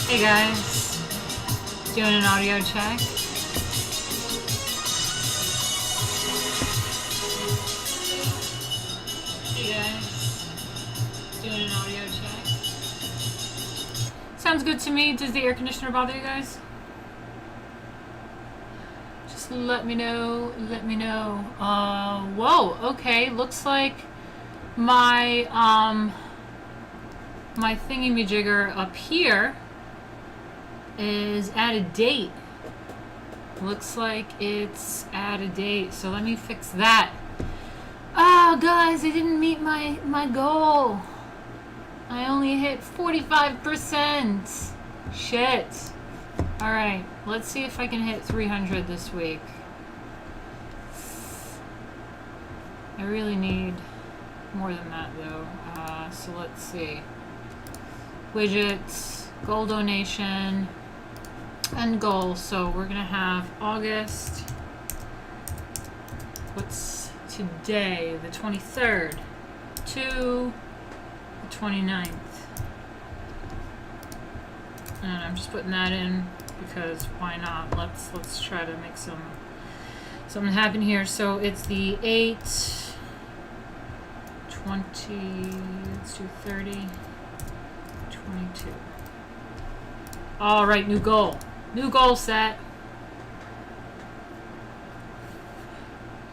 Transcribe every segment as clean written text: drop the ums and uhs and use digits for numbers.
Hey guys, doing an audio check. Hey guys, doing an audio check. Sounds good to me. Does the air conditioner bother you guys? Just let me know, let me know. Whoa, okay, looks like my, my thingy-majigger up here is out of date. Looks like it's out of date, so let me fix that. Oh, guys, I didn't meet my goal. I only hit 45%. Shit. Alright, let's see if I can hit 300 this week. I really need more than that, though. So let's see. Widgets, goal donation, and goal. So we're gonna have August. What's today? The 23rd to the 29th. And I'm just putting that in because why not? Let's try to make something happen here. So it's the 8, 20, let's do 30, 22. All right, new goal. New goal set.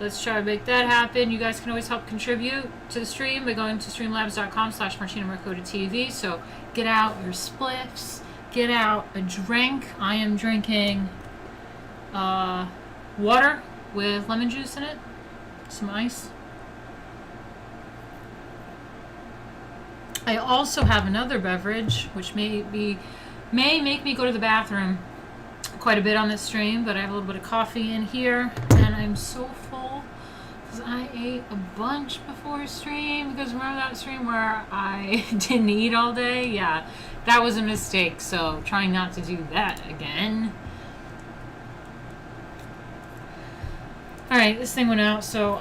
Let's try to make that happen. You guys can always help contribute to the stream by going to streamlabs.com/Martina Markota TV. So get out your spliffs. Get out a drink. I am drinking water with lemon juice in it. Some ice. I also have another beverage, which may make me go to the bathroom quite a bit on this stream, but I have a little bit of coffee in here, and I'm so full because I ate a bunch before stream. Because remember that stream where I didn't eat all day? Yeah, that was a mistake, so trying not to do that again. Alright, this thing went out, so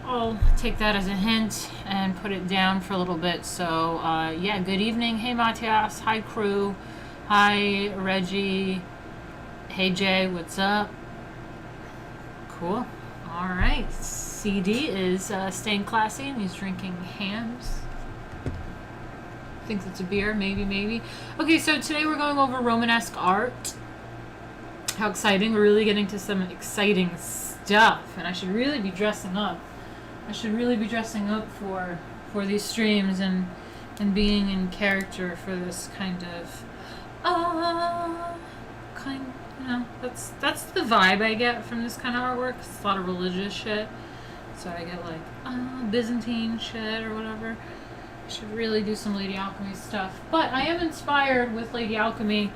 I'll take that as a hint and put it down for a little bit. So, yeah, good evening. Hey, Matthias. Hi, crew. Hi, Reggie. Hey, Jay. What's up? Cool. All right. CD is staying classy, and he's drinking hams. I think it's a beer. Maybe. Okay, so today we're going over Romanesque art. How exciting. We're really getting to some exciting stuff, and I should really be dressing up. I should really be dressing up for these streams and being in character for this kind of you know, that's the vibe I get from this kind of artwork. It's a lot of religious shit, so I get like Byzantine shit or whatever. I should really do some Lady Alchemy stuff, but I am inspired with Lady Alchemy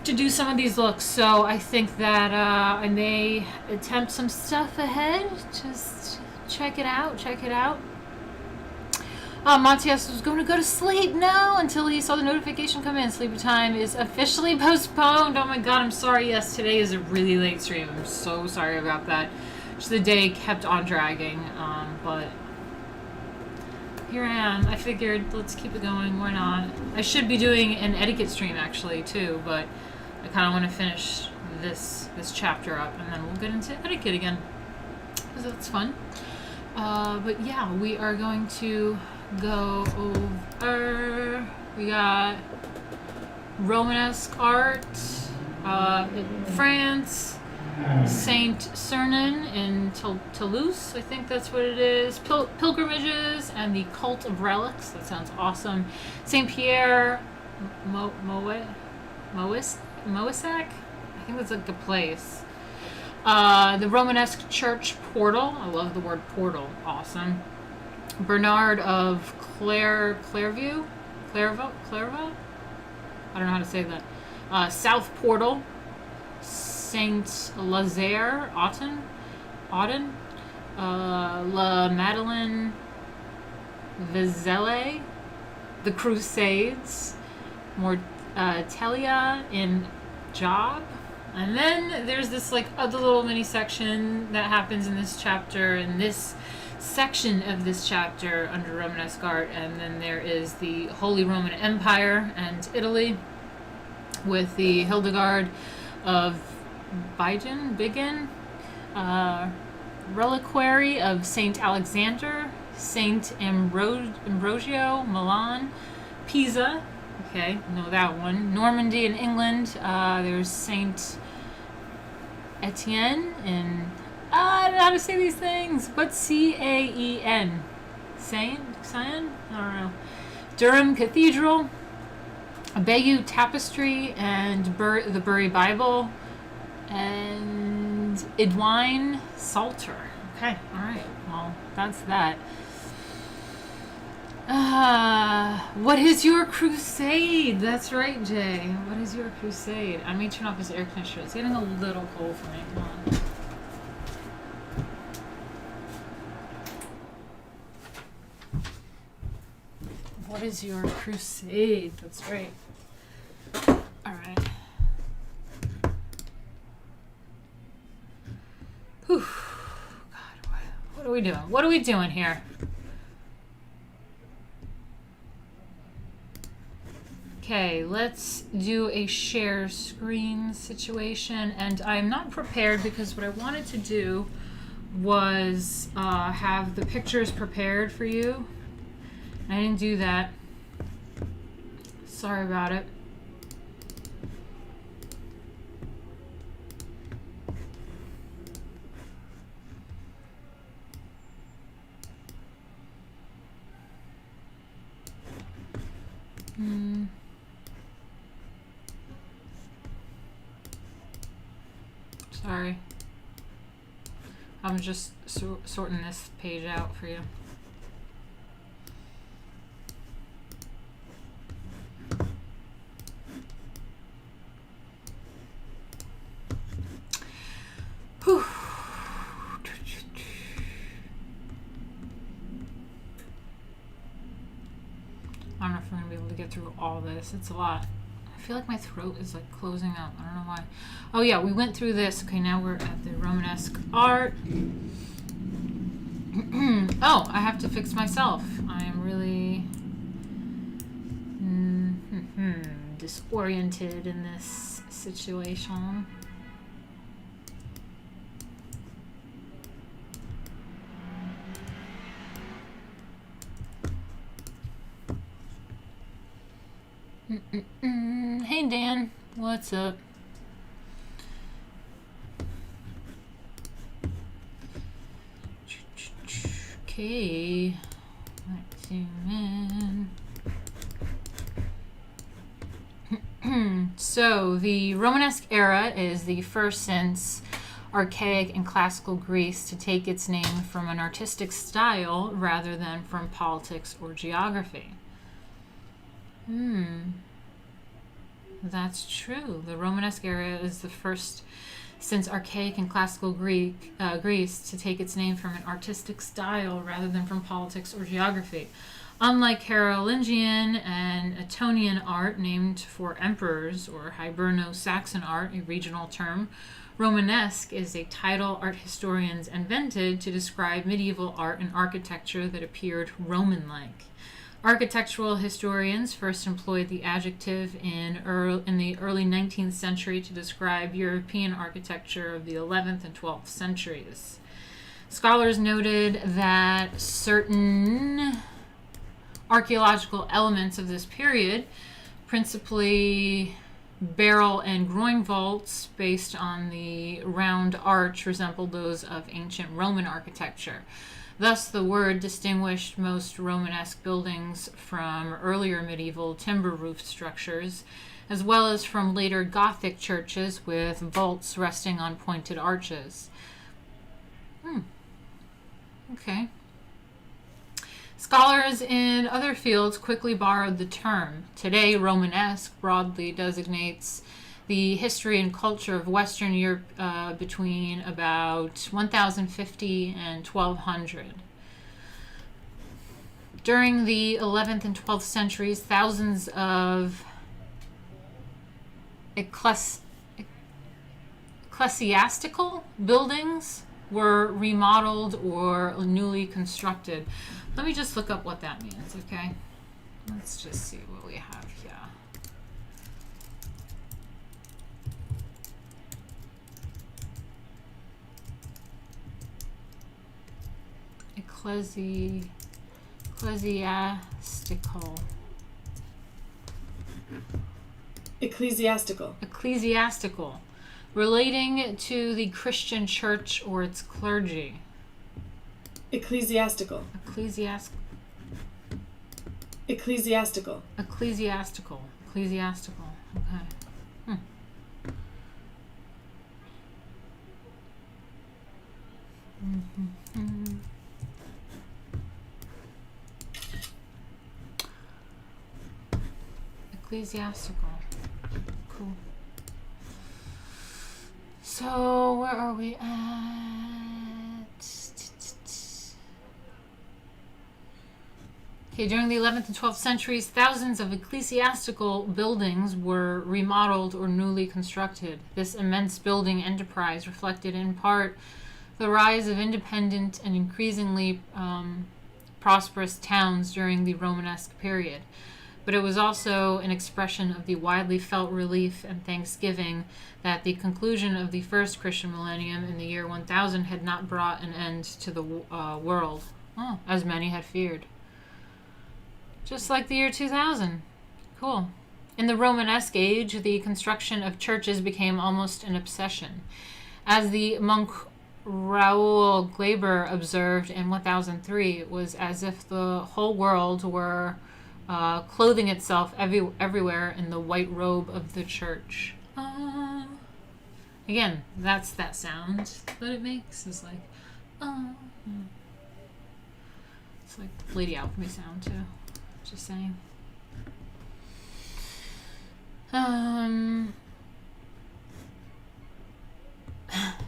to do some of these looks, so I think that I may attempt some stuff ahead. Just check it out. Matthias was going to go to sleep now until he saw the notification come in. Sleepy time is officially postponed. Oh my god, I'm sorry. Yes, today is a really late stream. I'm so sorry about that. Just the day kept on dragging, but here I am. I figured let's keep it going. Why not? I should be doing an etiquette stream actually too, but I kind of want to finish this chapter up, and then we'll get into etiquette again because that's fun. But yeah, we are going to go over. We got Romanesque art in France, Saint-Sernin in Toulouse, I think that's what it is. Polgrimages and the Cult of Relics. That sounds awesome. Saint-Pierre, Moissac. I think that's like the place. The Romanesque Church Portal. I love the word portal. Awesome. Bernard of Clairvaux? I don't know how to say that. South Portal. Saint-Lazare, Autun. La Madeleine, Vezelay. The Crusades. Moralia in Job. And then there's this like other little mini section that happens in this chapter, in this section of this chapter under Romanesque art, and then there is the Holy Roman Empire and Italy. with the Hildegard of Bigen, Reliquary of Saint Alexander, Saint-Ambrogio, Milan, Pisa, okay, know that one, Normandy and England, there's Saint-Etienne, and I don't know how to say these things, but Caen, Saint, I don't know, Durham Cathedral, Bayeux Tapestry, and the Bury Bible, and Eadwine Psalter. Okay, alright, well, that's that. What is your crusade? That's right, Jay. What is your crusade? I may turn off this air conditioner. It's getting a little cold for me. Come on. What is your crusade? That's right. Alright. Whew. God, what are we doing? What are we doing here? Okay, let's do a share screen situation, and I'm not prepared because what I wanted to do was have the pictures prepared for you. I didn't do that. Sorry about it. Sorry. I'm just sorting this page out for you. Whew. I don't know if we're going to be able to get through all this. It's a lot. I feel like my throat is like closing up. I don't know why. Oh yeah, we went through this. Okay, now we're at the Romanesque Art. Oh, I have to fix myself. I am really disoriented in this situation. Hey Dan, what's up? Okay, let's zoom in. So the Romanesque era is the first since archaic and classical Greece to take its name from an artistic style rather than from politics or geography. That's true. The Romanesque era is the first since archaic and classical Greece to take its name from an artistic style rather than from politics or geography. Unlike Carolingian and Autunian art named for emperors, or Hiberno-Saxon art, a regional term, Romanesque is a title art historians invented to describe medieval art and architecture that appeared Roman-like. Architectural historians first employed the adjective in the early 19th century to describe European architecture of the 11th and 12th centuries. Scholars noted that certain archaeological elements of this period, principally barrel and groin vaults based on the round arch, resembled those of ancient Roman architecture. Thus, the word distinguished most Romanesque buildings from earlier medieval timber-roofed structures, as well as from later Gothic churches with vaults resting on pointed arches. Okay. Scholars in other fields quickly borrowed the term. Today, Romanesque broadly designates the history and culture of Western Europe between about 1050 and 1200. During the 11th and 12th centuries, thousands of ecclesiastical buildings were remodeled or newly constructed. Let me just look up what that means, okay? Let's just see what we have here. Ecclesiastical. Ecclesiastical. Ecclesiastical. Relating to the Christian church or its clergy. Ecclesiastical. Ecclesiastical. Ecclesiastical. Ecclesiastical. Ecclesiastical. Okay. Ecclesiastical. Cool. So, where are we at? Okay, during the 11th and 12th centuries, thousands of ecclesiastical buildings were remodeled or newly constructed. This immense building enterprise reflected in part the rise of independent and increasingly prosperous towns during the Romanesque period. But it was also an expression of the widely felt relief and thanksgiving that the conclusion of the first Christian millennium in the year 1000 had not brought an end to the world, as many had feared. Just like the year 2000. Cool. In the Romanesque age, the construction of churches became almost an obsession. As the monk Raoul Glaber observed in 1003, it was as if the whole world were clothing itself everywhere in the white robe of the church. Again, that's that sound that it makes. It's like, it's like Lady Alchemy sound too. Just saying.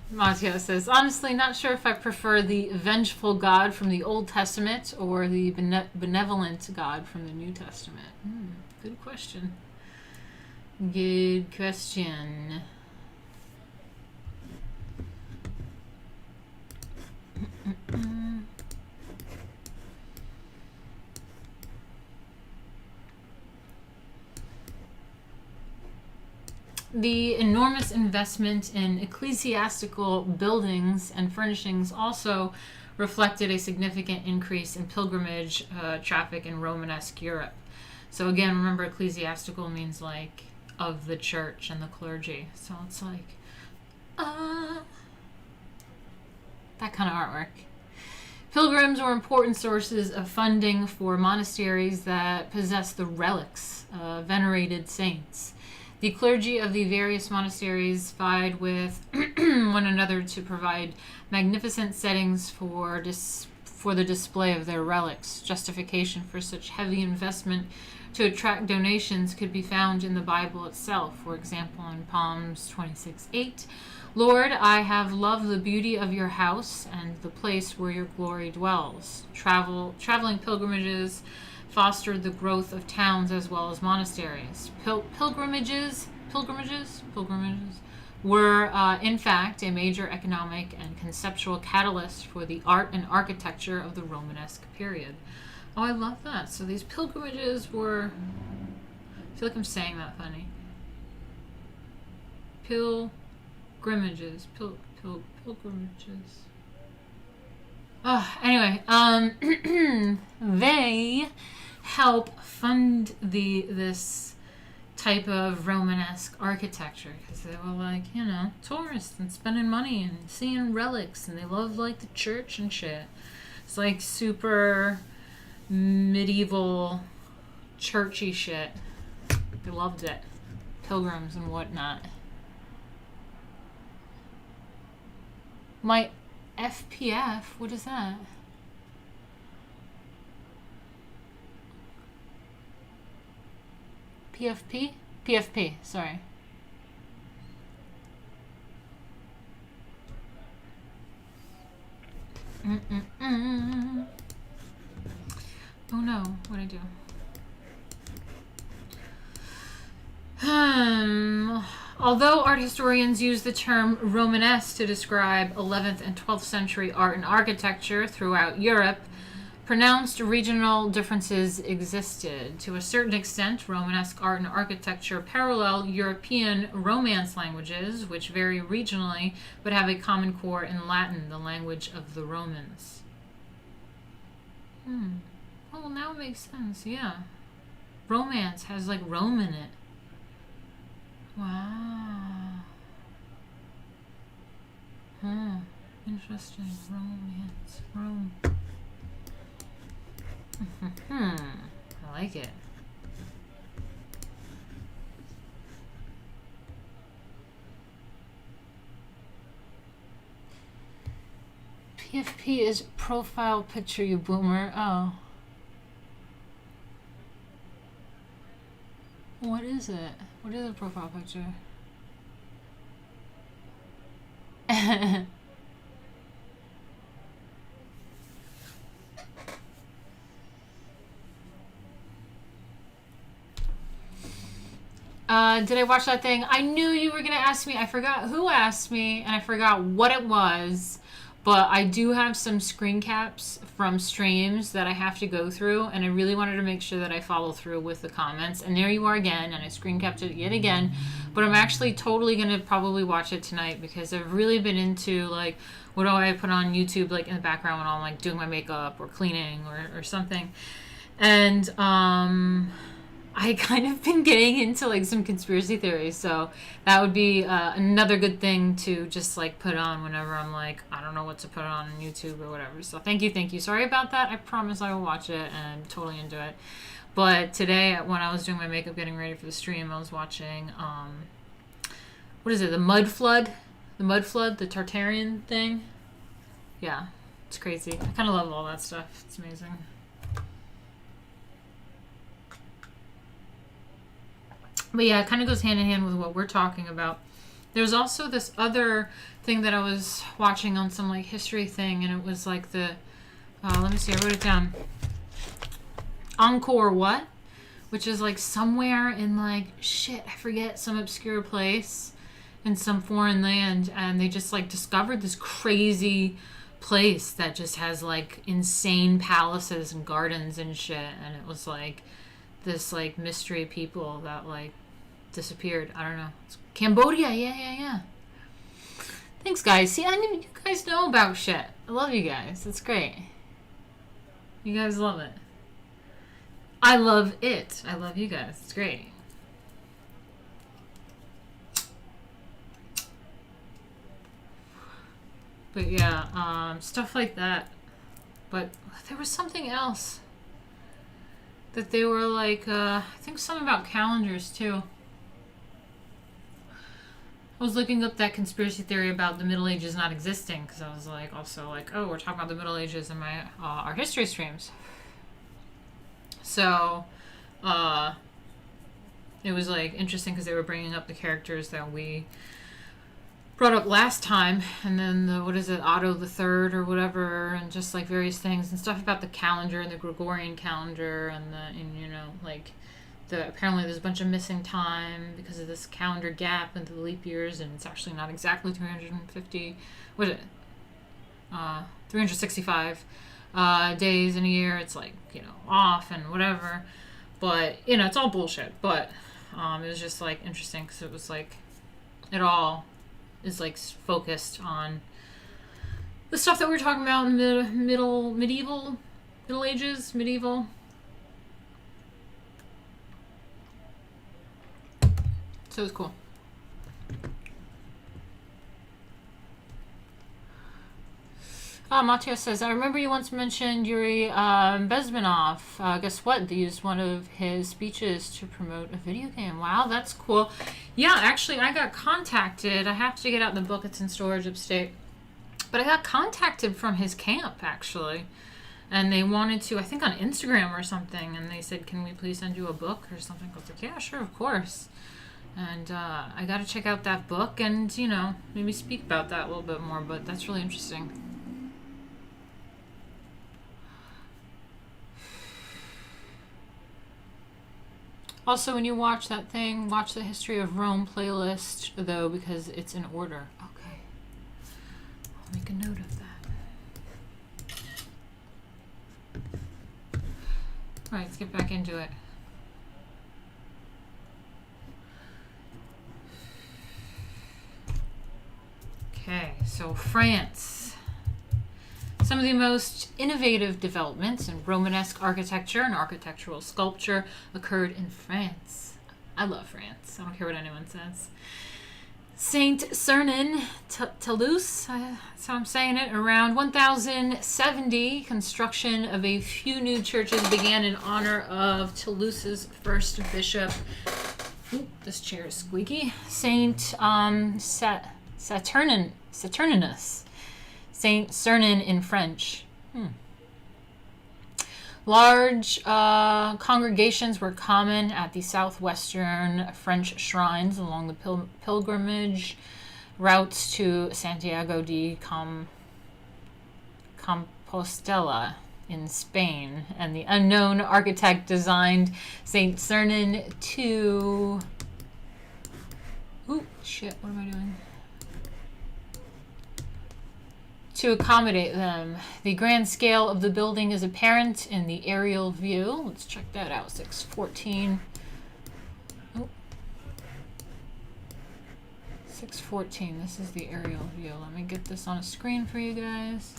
Matteo says, honestly, not sure if I prefer the vengeful God from the Old Testament or the benevolent God from the New Testament. Good question. Good question. The enormous investment in ecclesiastical buildings and furnishings also reflected a significant increase in pilgrimage traffic in Romanesque Europe. So again, remember, ecclesiastical means like of the church and the clergy. So it's like that kind of artwork. Pilgrims were important sources of funding for monasteries that possessed the relics of venerated saints. The clergy of the various monasteries vied with one another to provide magnificent settings for the display of their relics. Justification for such heavy investment to attract donations could be found in the Bible itself. For example, in Psalms 26:8, Lord, I have loved the beauty of your house and the place where your glory dwells. Traveling pilgrimages fostered the growth of towns as well as monasteries. Pilgrimages were, in fact, a major economic and conceptual catalyst for the art and architecture of the Romanesque period. Oh, I love that. So these pilgrimages were... I feel like I'm saying that funny. Pilgrimages. Anyway, they help fund this type of Romanesque architecture because they were like, tourists and spending money and seeing relics, and they love like the church and shit. It's like super medieval churchy shit. They loved it. Pilgrims and whatnot. My FPF? What is that? PFP? PFP, sorry. Oh no, what'd I do? Although art historians use the term Romanesque to describe 11th and 12th century art and architecture throughout Europe, pronounced regional differences existed. To a certain extent, Romanesque art and architecture parallel European Romance languages, which vary regionally but have a common core in Latin, the language of the Romans. Oh, well, now it makes sense, yeah. Romance has, like, Rome in it. Wow. Interesting. Romance. Rome. I like it. PFP is profile picture, you boomer. Oh. What is it? What is a profile picture? Did I watch that thing? I knew you were gonna ask me. I forgot who asked me, and I forgot what it was. But I do have some screen caps from streams that I have to go through, and I really wanted to make sure that I follow through with the comments. And there you are again, and I screen capped it yet again. But I'm actually totally going to probably watch it tonight because I've really been into, like, what do I put on YouTube, like, in the background when I'm, like, doing my makeup or cleaning or something. And, I kind of been getting into, like, some conspiracy theories, so that would be another good thing to just, like, put on whenever I'm, like, I don't know what to put on YouTube or whatever. So thank you. Sorry about that. I promise I will watch it, and I'm totally into it. But today, when I was doing my makeup, getting ready for the stream, I was watching, what is it, the Mud Flood? The Mud Flood, the Tartarian thing? Yeah, it's crazy. I kind of love all that stuff. It's amazing. But yeah, it kind of goes hand in hand with what we're talking about. There's also this other thing that I was watching on some, like, history thing, and it was like the, let me see, I wrote it down. Angkor what? Which is, like, somewhere in, like, shit, I forget, some obscure place in some foreign land, and they just, like, discovered this crazy place that just has, like, insane palaces and gardens and shit, and it was, like, this, like, mystery people that, like, disappeared. I don't know. It's Cambodia. Yeah. Thanks, guys. See, I mean, you guys know about shit. I love you guys. It's great. You guys love it. I love it. I love you guys. It's great. But yeah, stuff like that. But there was something else that they were like, I think something about calendars too. I was looking up that conspiracy theory about the Middle Ages not existing because I was like, also like, oh, we're talking about the Middle Ages in my our history streams. So, it was like interesting because they were bringing up the characters that we brought up last time, and then the, what is it, Otto the Third or whatever, and just like various things and stuff about the calendar and the Gregorian calendar and you know, like apparently there's a bunch of missing time because of this calendar gap into the leap years, and it's actually not exactly 350, what is it, 365 days in a year. It's like, you know, off and whatever, but you know, it's all bullshit. But it was just like interesting because it was like it all is like focused on the stuff that we were talking about in the medieval ages. So it was cool. Matthias says, I remember you once mentioned Yuri Bezmenov. Guess what? They used one of his speeches to promote a video game. Wow, that's cool. Yeah, actually, I got contacted. I have to get out the book. It's in storage upstate. But I got contacted from his camp, actually. And they wanted to, I think on Instagram or something, and they said, can we please send you a book or something? I was like, yeah, sure, of course. And I got to check out that book and, you know, maybe speak about that a little bit more, but that's really interesting. Also, when you watch that thing, watch the History of Rome playlist, though, because it's in order. Okay. I'll make a note of that. Alright, let's get back into it. Okay, so France. Some of the most innovative developments in Romanesque architecture and architectural sculpture occurred in France. I love France. I don't care what anyone says. Saint-Sernin, Toulouse, that's how I'm saying it, around 1070, construction of a few new churches began in honor of Toulouse's first bishop. Ooh, this chair is squeaky. Saturninus. Saint-Sernin in French. Large congregations were common at the southwestern French shrines along the pilgrimage routes to Santiago de Compostela in Spain, and the unknown architect designed Saint-Sernin to... Ooh, shit, what am I doing? To accommodate them. The grand scale of the building is apparent in the aerial view. Let's check that out. 614. Oh. 614. This is the aerial view. Let me get this on a screen for you guys.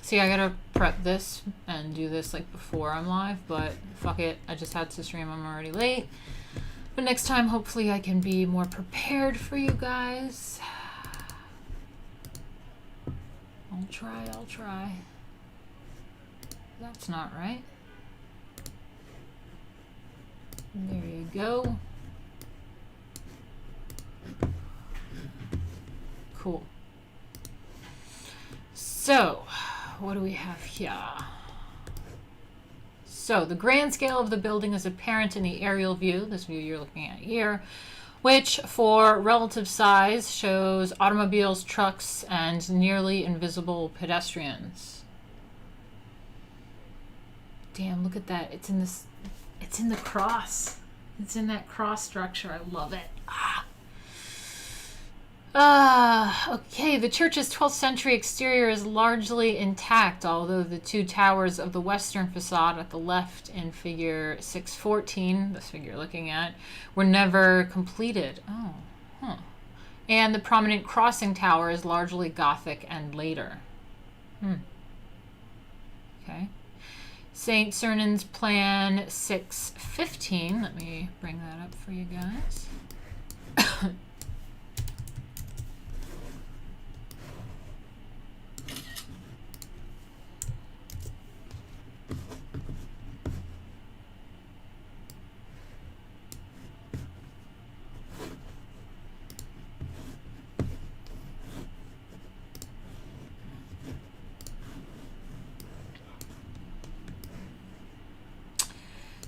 See, I gotta prep this and do this like before I'm live, but fuck it, I just had to stream, I'm already late. But next time, hopefully I can be more prepared for you guys. I'll try. That's not right. There you go. Cool. So, what do we have here? So the grand scale of the building is apparent in the aerial view, this view you're looking at here, which for relative size shows automobiles, trucks, and nearly invisible pedestrians. Damn, look at that. It's in the cross. It's in that cross structure. I love it. Okay, the church's 12th century exterior is largely intact, although the two towers of the western facade at the left in figure 614, this figure you're looking at, were never completed. And the prominent crossing tower is largely Gothic and later. Okay. Saint-Sernin's plan 615, let me bring that up for you guys.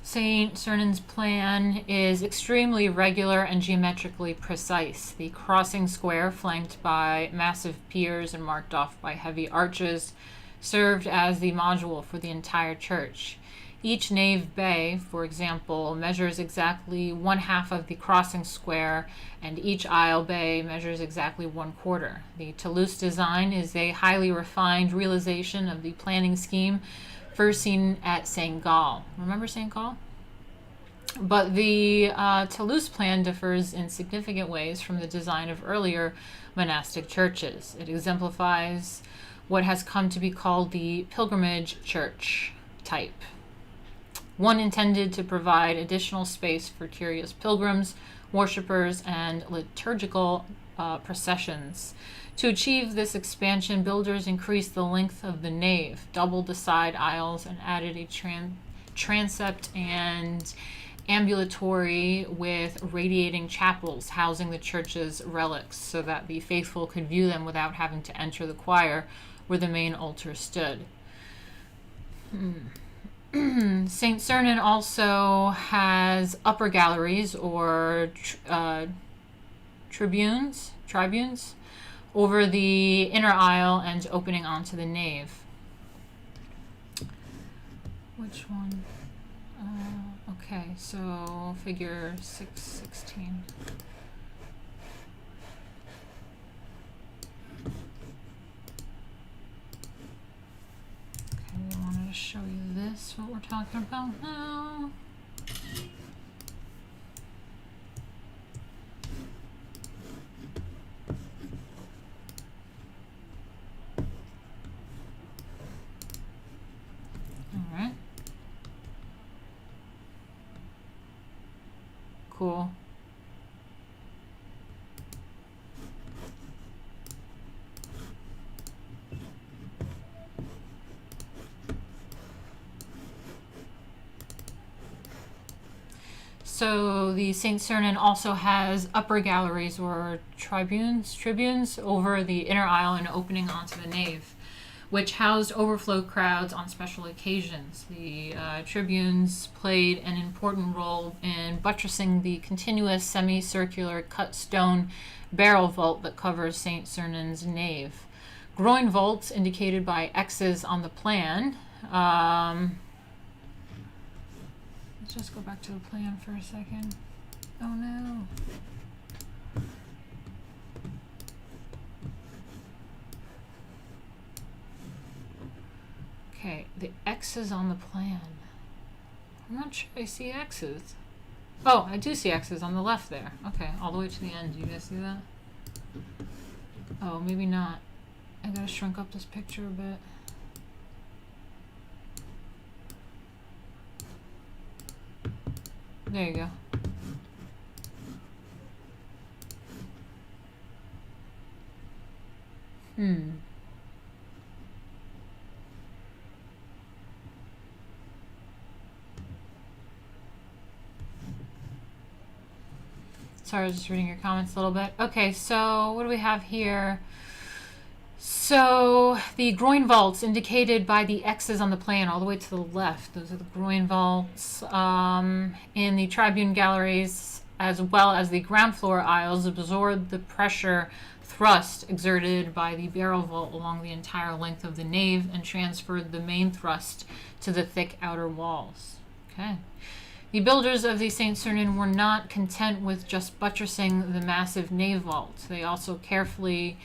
Saint-Sernin's plan is extremely regular and geometrically precise. The crossing square, flanked by massive piers and marked off by heavy arches, served as the module for the entire church. Each nave bay, for example, measures exactly 1/2 of the crossing square, and each aisle bay measures exactly 1/4. The Toulouse design is a highly refined realization of the planning scheme first seen at St. Gall. Remember St. Gall? But the Toulouse plan differs in significant ways from the design of earlier monastic churches. It exemplifies what has come to be called the pilgrimage church type, one intended to provide additional space for curious pilgrims, worshippers, and liturgical processions. To achieve this expansion, builders increased the length of the nave, doubled the side aisles, and added a transept and ambulatory with radiating chapels housing the church's relics so that the faithful could view them without having to enter the choir where the main altar stood. Saint-Sernin also has upper galleries or tribunes over the inner aisle and opening onto the nave. Which one? Okay, so figure 616. show you this, what we're talking about now. Alright. Cool. So the Saint-Sernin also has upper galleries or tribunes over the inner aisle and opening onto the nave, which housed overflow crowds on special occasions. The tribunes played an important role in buttressing the continuous semicircular cut stone barrel vault that covers Saint-Sernin's nave. Groin vaults, indicated by X's on the plan. Let's just go back to the plan for a second. Oh no. Okay, the X's on the plan. I'm not sure I see X's. Oh, I do see X's on the left there. Okay, all the way to the end. Do you guys see that? Oh, maybe not. I gotta shrink up this picture a bit. There you go. Sorry, I was just reading your comments a little bit. Okay, so what do we have here? So the groin vaults, indicated by the X's on the plan all the way to the left. Those are the groin vaults. In the tribune galleries, as well as the ground floor aisles, absorbed the pressure thrust exerted by the barrel vault along the entire length of the nave and transferred the main thrust to the thick outer walls. Okay. The builders of the Saint-Sernin were not content with just buttressing the massive nave vault. They also carefully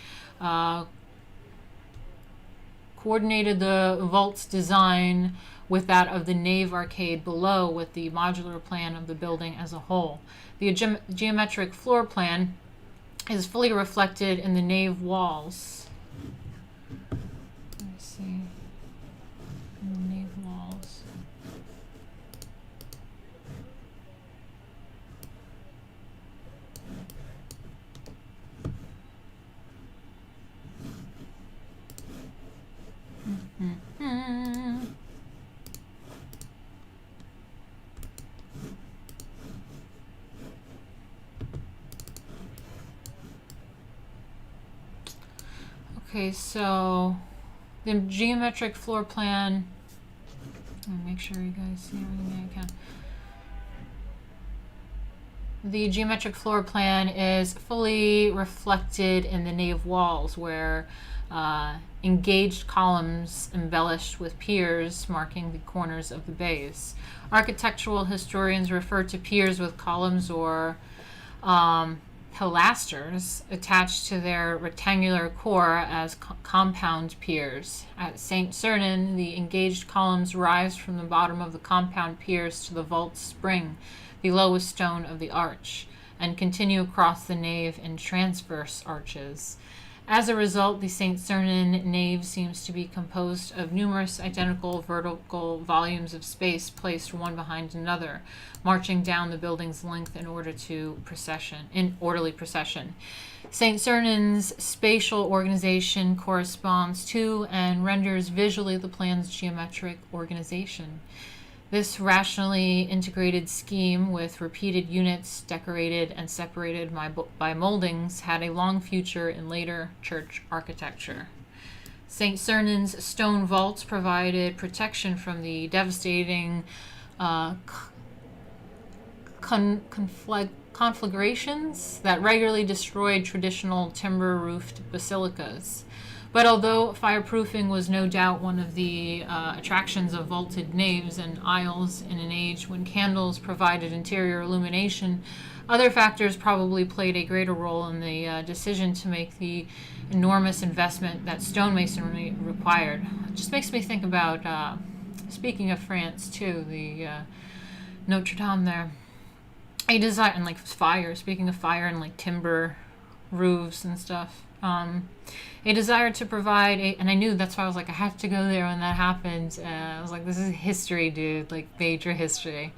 coordinated the vault's design with that of the nave arcade below, with the modular plan of the building as a whole. The geometric floor plan is fully reflected in the nave walls. Let me see. In the nave walls. Okay, so the geometric floor plan, let me make sure you guys see everything I can. The geometric floor plan is fully reflected in the nave walls, where engaged columns embellished with piers marking the corners of the bays. Architectural historians refer to piers with columns or pilasters attached to their rectangular core as compound piers. At Saint-Sernin, the engaged columns rise from the bottom of the compound piers to the vault spring, the lowest stone of the arch, and continue across the nave in transverse arches. As a result, the Saint-Sernin nave seems to be composed of numerous identical vertical volumes of space placed one behind another, marching down the building's length in orderly procession. Saint-Sernin's spatial organization corresponds to and renders visually the plan's geometric organization. This rationally integrated scheme, with repeated units decorated and separated by moldings, had a long future in later church architecture. Saint-Sernin's stone vaults provided protection from the devastating conflagrations that regularly destroyed traditional timber-roofed basilicas. But although fireproofing was no doubt one of the attractions of vaulted naves and aisles in an age when candles provided interior illumination, other factors probably played a greater role in the decision to make the enormous investment that stonemasonry required. It just makes me think about speaking of France too, the Notre Dame there. A desire, and like fire, speaking of fire and like timber roofs and stuff. A desire to provide and I knew, that's why I was like, I have to go there when that happened. I was like, this is history, dude, like major history.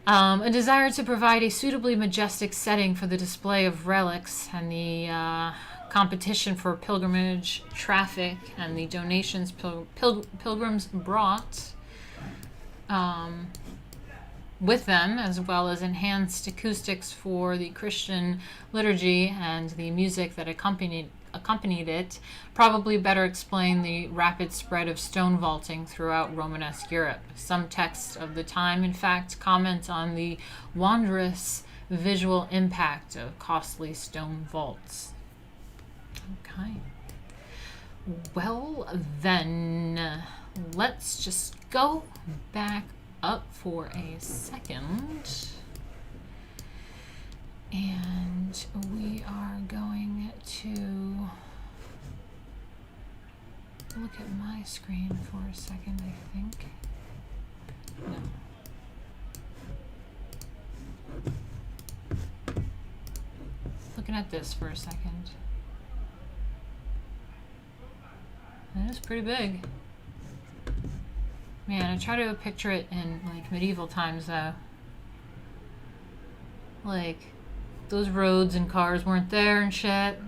A desire to provide a suitably majestic setting for the display of relics and the competition for pilgrimage traffic and the donations pilgrims brought with them, as well as enhanced acoustics for the Christian liturgy and the music that accompanied it, probably better explain the rapid spread of stone vaulting throughout Romanesque Europe. Some texts of the time, in fact, comment on the wondrous visual impact of costly stone vaults. Okay. Well, then, let's just go back up for a second. And we are going to look at my screen for a second, I think. No. Looking at this for a second. That is pretty big. Man, I try to picture it in like medieval times though. Like, those roads and cars weren't there and shit.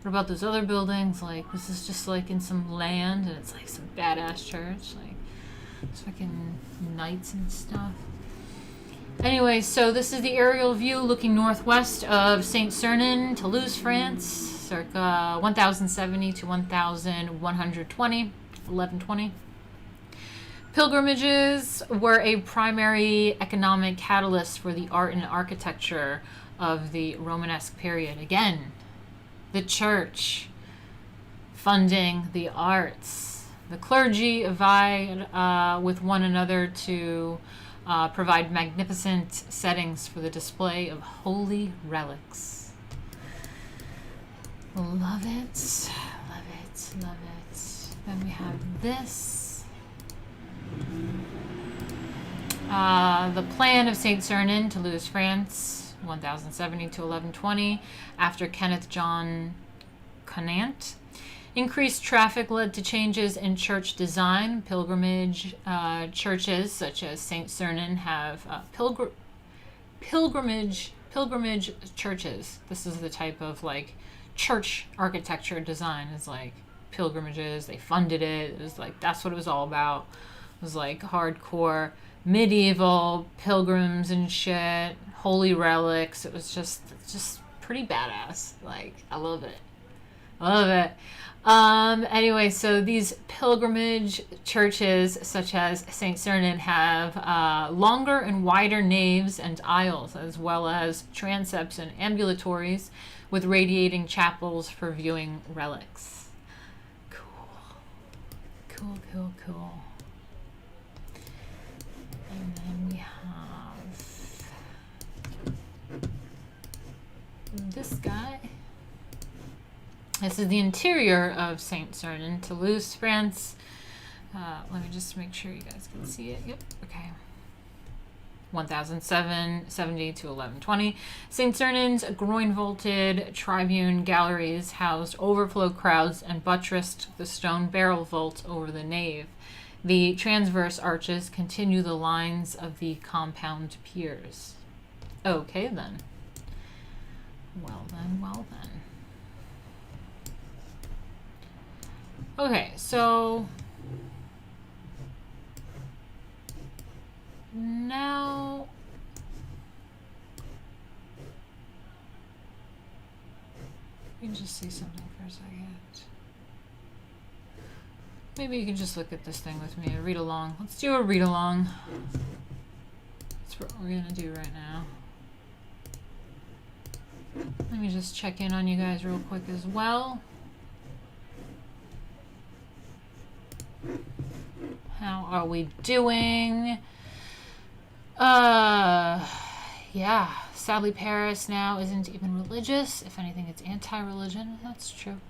What about those other buildings? Like, this is just like in some land and it's like some badass church. Like, it's fucking knights and stuff. Anyway, so this is the aerial view looking northwest of Saint-Sernin, Toulouse, France, circa 1070 to 1120. Pilgrimages were a primary economic catalyst for the art and architecture of the Romanesque period. Again, the church funding the arts. The clergy vied with one another to provide magnificent settings for the display of holy relics. Love it, love it, love it. Then we have this. The plan of Saint-Sernin, Toulouse, France, 1070 to 1120, after Kenneth John Conant. Increased traffic led to changes in church design. Pilgrimage churches such as Saint-Sernin have pilgrimage churches. This is the type of like church architecture design, is like pilgrimages. They funded it. It was like, that's what it was all about. It was like hardcore medieval pilgrims and shit, holy relics. It was just pretty badass. Like, I love it. Anyway, so these pilgrimage churches, such as Saint-Sernin, have longer and wider naves and aisles, as well as transepts and ambulatories with radiating chapels for viewing relics. Cool. And then we have this guy. This is the interior of Saint-Sernin, Toulouse, France. Let me just make sure you guys can see it. Yep, okay. 1070 to 1120. Saint-Sernin's groin-vaulted tribune galleries housed overflow crowds and buttressed the stone barrel vault over the nave. The transverse arches continue the lines of the compound piers. Okay, then. Well then. Okay, so now you can just see something for a second. Maybe you can just look at this thing with me, a read along. Let's do a read along. That's what we're gonna do right now. Let me just check in on you guys real quick as well. How are we doing? Yeah, sadly Paris now isn't even religious. If anything, it's anti-religion. That's true.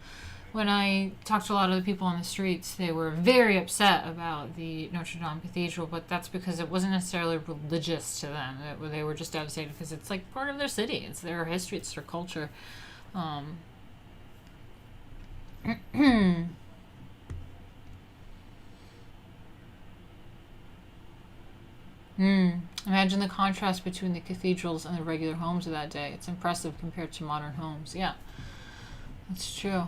when I talked to a lot of the people on the streets, they were very upset about the Notre Dame Cathedral, but that's because it wasn't necessarily religious to them. They were just devastated because it's like part of their city. It's their history. It's their culture. Imagine the contrast between the cathedrals and the regular homes of that day. It's impressive compared to modern homes. Yeah, that's true.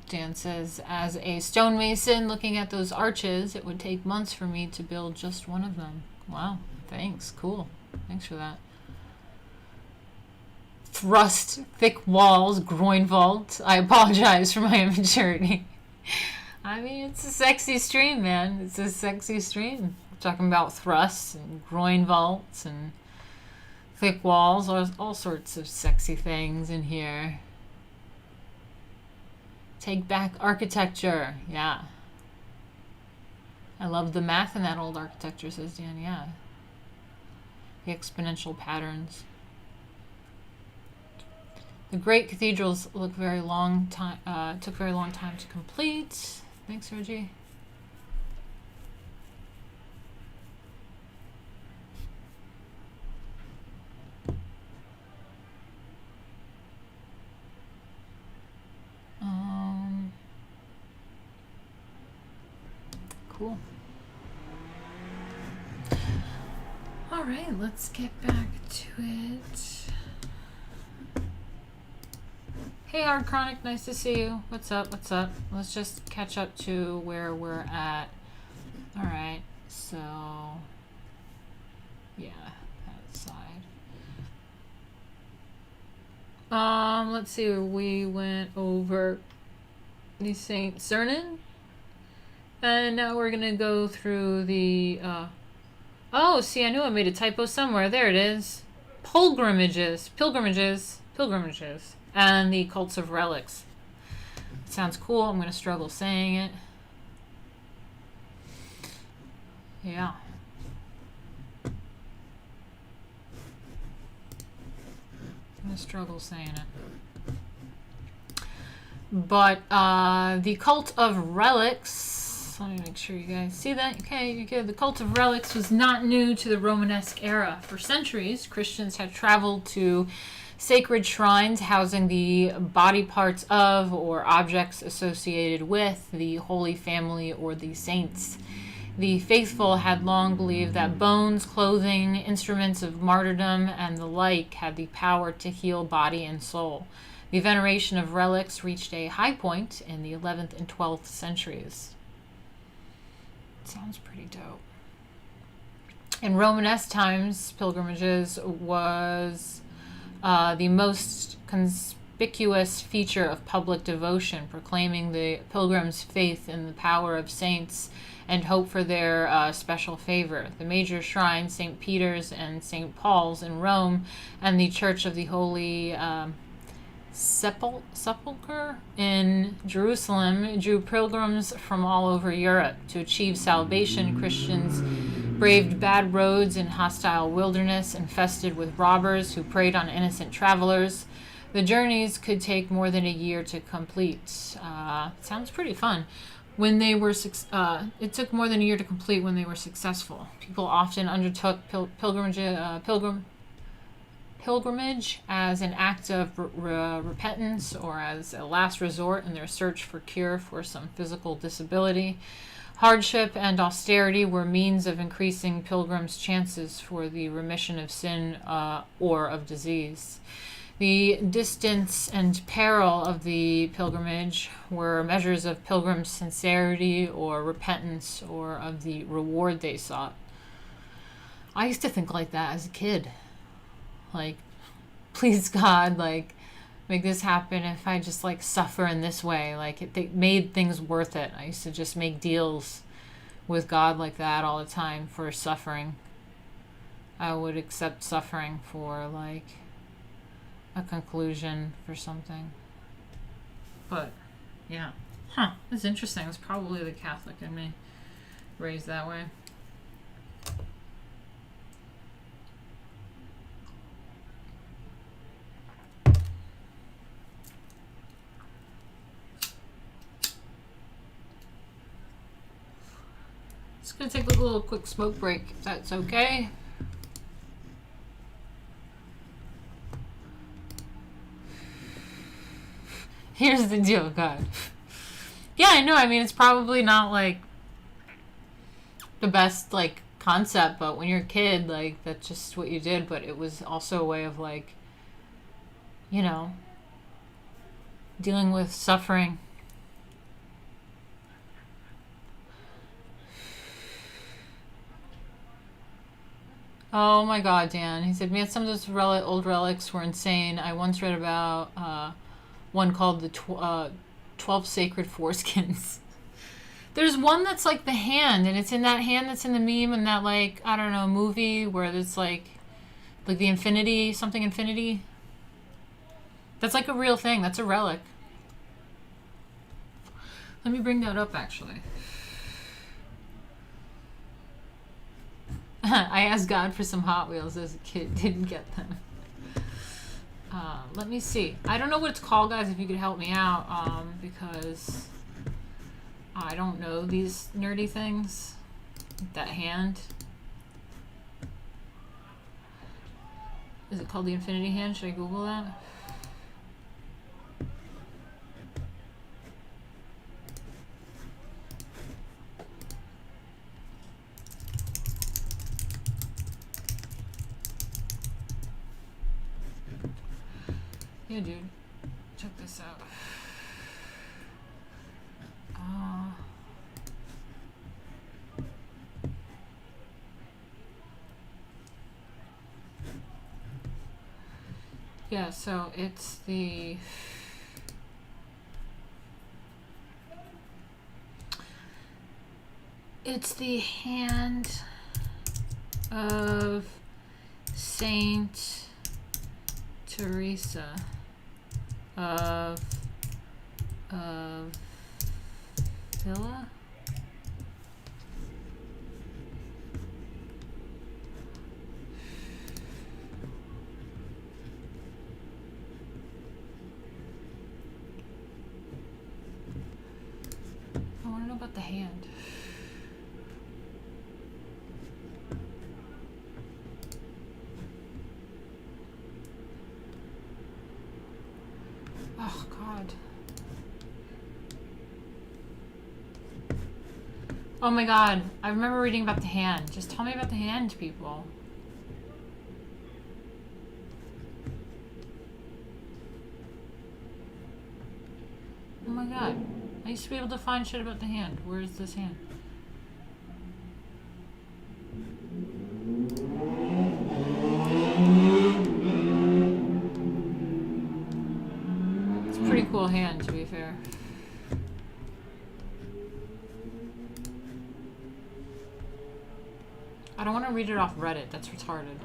Dan says, as a stonemason looking at those arches, it would take months for me to build just one of them. Wow, thanks. Cool. Thanks for that. Thrust, thick walls, groin vault. I apologize for my immaturity. I mean, it's a sexy stream, man. It's a sexy stream. We're talking about thrusts and groin vaults and thick walls, all sorts of sexy things in here. Take back architecture. Yeah. I love the math in that old architecture, says Dan. Yeah. The exponential patterns. The great cathedrals took very long time to complete. Thanks, Reggie. Cool. All right, let's get back to it. Hey, Hard Chronic, nice to see you. What's up? What's up? Let's just catch up to where we're at. All right, so yeah, that side. Let's see. We went over the Saint-Sernin, and now we're gonna go through the. Oh, see, I knew I made a typo somewhere. There it is. Polgrimages, and the cults of relics. It sounds cool. I'm gonna struggle saying it. Yeah. I'm gonna struggle saying it. But the cult of relics, let me make sure you guys see that. Okay, you're good. The cult of relics was not new to the Romanesque era. For centuries, Christians had traveled to sacred shrines housing the body parts of or objects associated with the Holy Family or the saints. The faithful had long believed that bones, clothing, instruments of martyrdom, and the like had the power to heal body and soul. The veneration of relics reached a high point in the 11th and 12th centuries. Sounds pretty dope. In Romanesque times, pilgrimages was the most conspicuous feature of public devotion, proclaiming the pilgrims' faith in the power of saints and hope for their special favor. The major shrines, St. Peter's and St. Paul's in Rome, and the Church of the Holy Sepulchre in Jerusalem, drew pilgrims from all over Europe. To achieve salvation, Christians braved bad roads in hostile wilderness infested with robbers who preyed on innocent travelers. The journeys could take more than a year to complete. Sounds pretty fun. When they were, it took more than a year to complete when they were successful. People often undertook pilgrimage as an act of repentance or as a last resort in their search for cure for some physical disability. Hardship and austerity were means of increasing pilgrims' chances for the remission of sin or of disease. The distance and peril of the pilgrimage were measures of pilgrims' sincerity or repentance or of the reward they sought. I used to think like that as a kid. Like, please God, like, make this happen if I just, like, suffer in this way. Like, it made things worth it. I used to just make deals with God like that all the time for suffering. I would accept suffering for, like, a conclusion for something. But, yeah. Huh, that's interesting. It's probably the Catholic in me raised that way. Just gonna take a little quick smoke break, if that's okay. Here's the deal, God. Yeah, I know. I mean, it's probably not like the best like concept, but when you're a kid, like that's just what you did. But it was also a way of like, you know, dealing with suffering. Oh my God, Dan. He said, man, some of those old relics were insane. I once read about one called the 12 Sacred Foreskins. There's one that's like the hand, and it's in that hand that's in the meme in that, like, I don't know, movie where it's like the infinity, something infinity. That's like a real thing. That's a relic. Let me bring that up, actually. I asked God for some Hot Wheels as a kid, didn't get them. Let me see. I don't know what it's called, guys, if you could help me out, because I don't know these nerdy things. That hand. Is it called the Infinity Hand? Should I Google that? Yeah, dude. Check this out. Yeah, so it's the hand of Saint Teresa of Villa. I want to know about the hand. Oh, God. Oh my God. I remember reading about the hand. Just tell me about the hand, people. Oh my God. I used to be able to find shit about the hand. Where is this hand? It's a pretty cool hand, to be fair. I don't want to read it off Reddit. That's retarded.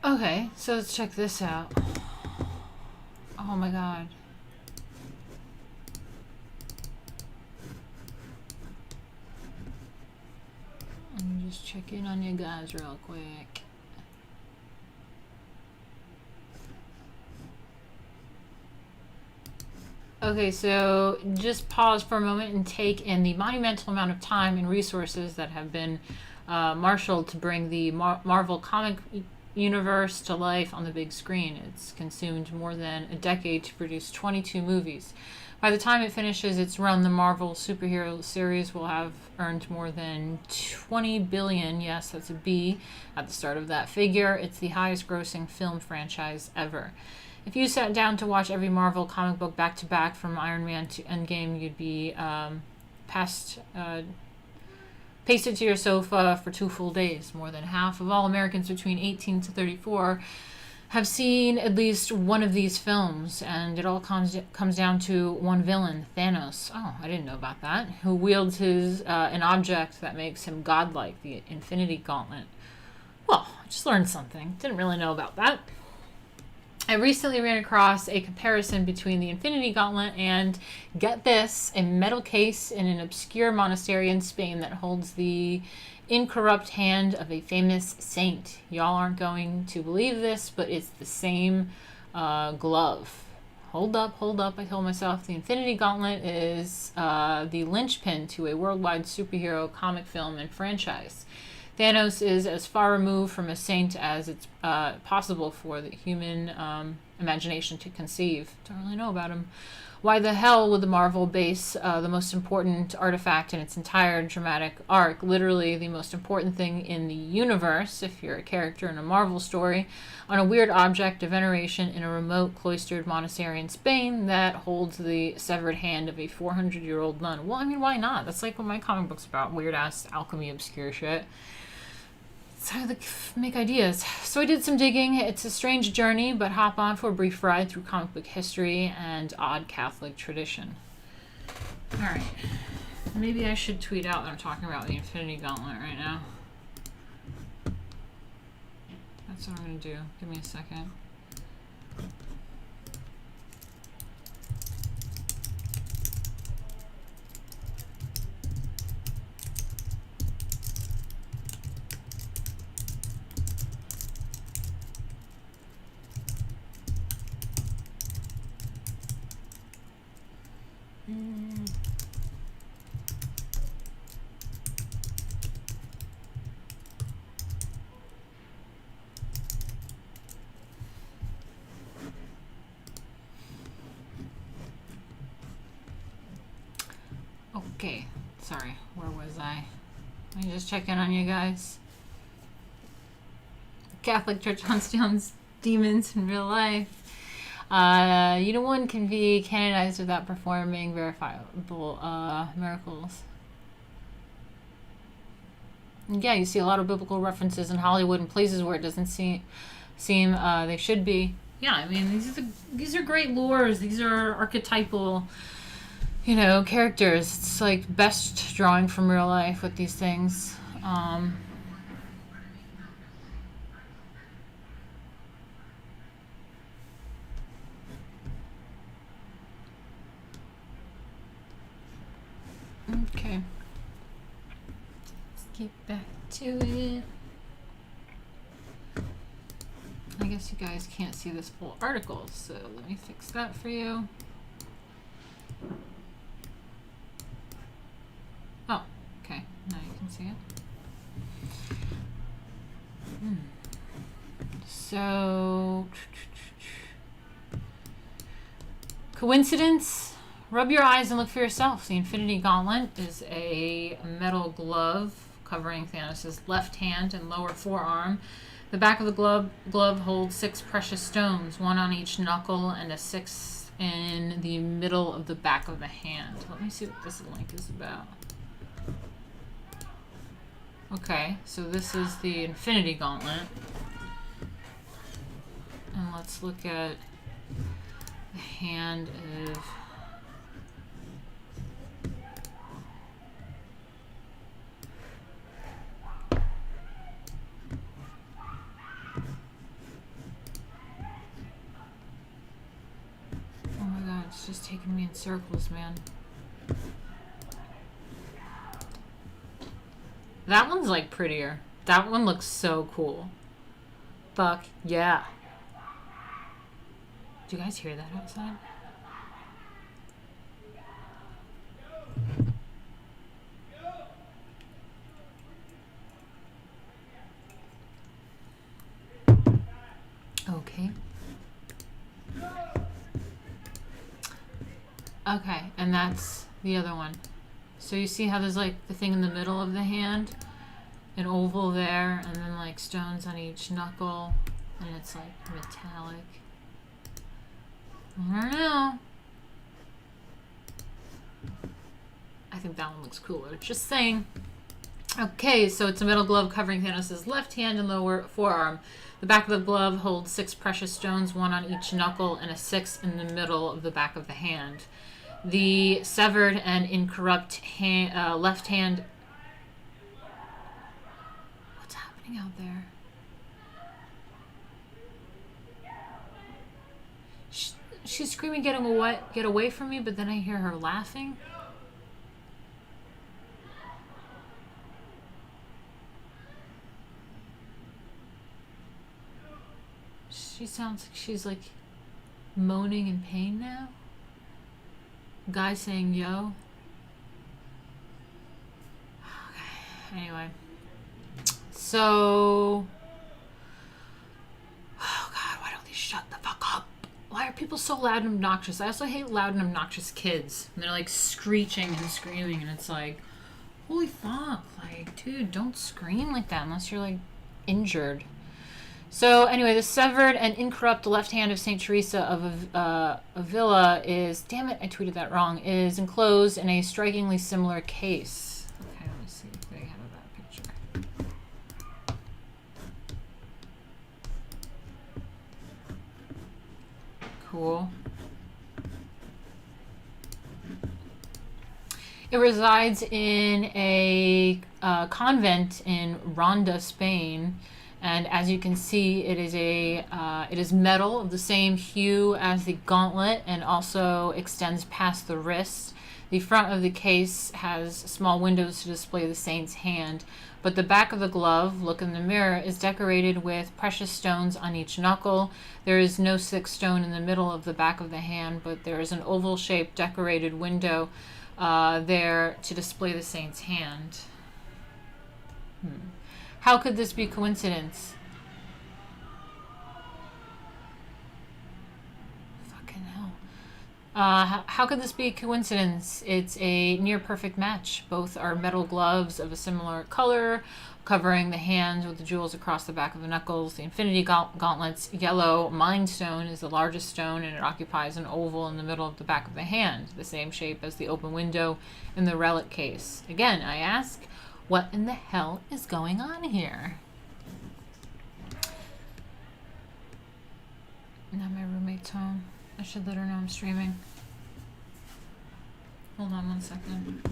Okay, so let's check this out. Oh my God. Let me just check in on you guys real quick. Okay, so just pause for a moment and take in the monumental amount of time and resources that have been marshaled to bring the Marvel comic universe to life on the big screen. It's consumed more than a decade to produce 22 movies. By the time it finishes its run, the Marvel superhero series will have earned more than 20 billion, yes, that's a B, at the start of that figure. It's the highest grossing film franchise ever. If you sat down to watch every Marvel comic book back to back from Iron Man to Endgame, you'd be past Paste it to your sofa for 2 full days. More than half of all Americans between 18 to 34 have seen at least one of these films, and it all comes down to one villain, Thanos. Oh, I didn't know about that. Who wields an object that makes him godlike, the Infinity Gauntlet. Well, I just learned something. Didn't really know about that. I recently ran across a comparison between the Infinity Gauntlet and, get this, a metal case in an obscure monastery in Spain that holds the incorrupt hand of a famous saint. Y'all aren't going to believe this, but it's the same glove. Hold up, I told myself. The Infinity Gauntlet is the linchpin to a worldwide superhero comic film and franchise. Thanos is as far removed from a saint as it's possible for the human imagination to conceive. Don't really know about him. Why the hell would the Marvel base the most important artifact in its entire dramatic arc, literally the most important thing in the universe, if you're a character in a Marvel story, on a weird object of veneration in a remote cloistered monastery in Spain that holds the severed hand of a 400-year-old nun? Well, I mean, why not? That's like what my comic book's about, weird-ass alchemy obscure shit. That's how they make ideas. So I did some digging. It's a strange journey, but hop on for a brief ride through comic book history and odd Catholic tradition. All right. Maybe I should tweet out that I'm talking about the Infinity Gauntlet right now. That's what I'm going to do. Give me a second. Okay, sorry, where was I? Let me just check in on you guys. Catholic Church hunts down demons in real life. One can be canonized without performing verifiable miracles. And yeah, you see a lot of biblical references in Hollywood and places where it doesn't seem they should be. Yeah, I mean, these are great lores. These are archetypal, characters. It's like best drawing from real life with these things. Okay. Let's get back to it. I guess you guys can't see this full article, so let me fix that for you. Oh, okay. Now you can see it. So, coincidence? Rub your eyes and look for yourself. The Infinity Gauntlet is a metal glove covering Thanos' left hand and lower forearm. The back of the glove holds 6 precious stones, 1 on each knuckle and a 6th in the middle of the back of the hand. Let me see what this link is about. Okay, so this is the Infinity Gauntlet. And let's look at the hand of... Oh my god, it's just taking me in circles, man. That one's like prettier. That one looks so cool. Fuck yeah. Do you guys hear that outside? Okay. Okay, and that's the other one. So you see how there's like the thing in the middle of the hand? An oval there, and then like stones on each knuckle, and it's like metallic. I don't know. I think that one looks cooler. Just saying. Okay, so it's a metal glove covering Thanos' left hand and lower forearm. The back of the glove holds 6 precious stones, 1 on each knuckle, and a 6th in the middle of the back of the hand. The severed and incorrupt left hand... What's happening out there? She's screaming, get away from me, but then I hear her laughing. She sounds like she's like moaning in pain now. Guy saying yo. Okay, anyway. So... Oh God, why don't they shut the fuck up? Why are people so loud and obnoxious? I also hate loud and obnoxious kids. And they're like screeching and screaming, and it's like, holy fuck, like, dude, don't scream like that unless you're like injured. So anyway, the severed and incorrupt left hand of Saint Teresa of Avila is, damn it, I tweeted that wrong, is enclosed in a strikingly similar case. Okay, let me see if they have that picture. Cool. It resides in a convent in Ronda, Spain. And as you can see, it is metal of the same hue as the gauntlet and also extends past the wrist. The front of the case has small windows to display the saint's hand, but the back of the glove, look in the mirror, is decorated with precious stones on each knuckle. There is no 6th stone in the middle of the back of the hand, but there is an oval-shaped decorated window there to display the saint's hand. How could this be coincidence? Fucking hell. How could this be coincidence? It's a near-perfect match. Both are metal gloves of a similar color, covering the hands with the jewels across the back of the knuckles. The Infinity Gauntlet's yellow Mind Stone is the largest stone, and it occupies an oval in the middle of the back of the hand, the same shape as the open window in the relic case. Again, I ask, what in the hell is going on here? Now my roommate's home. I should let her know I'm streaming. Hold on 1 second.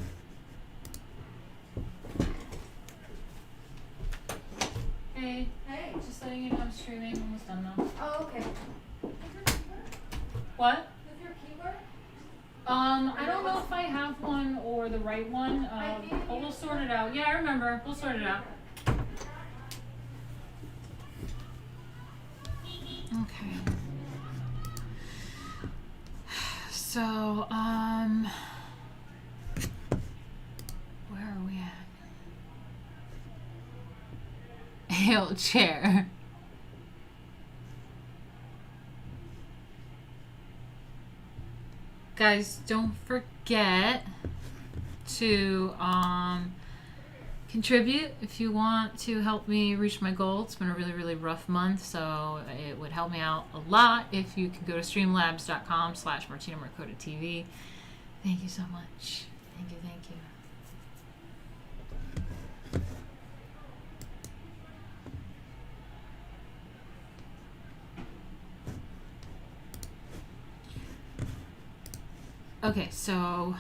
Hey. Hey. Just letting you know I'm streaming. Almost done now. Oh, okay. What? With your keyboard? I don't know if I have one or the right one. But we'll sort it out. Yeah, I remember. We'll sort it out. Okay. So, where are we at? Hail chair. Guys, don't forget to contribute if you want to help me reach my goal. It's been a really, really rough month, so it would help me out a lot if you could go to streamlabs.com/Martina Markota TV. Thank you so much. Thank you, thank you. Okay, so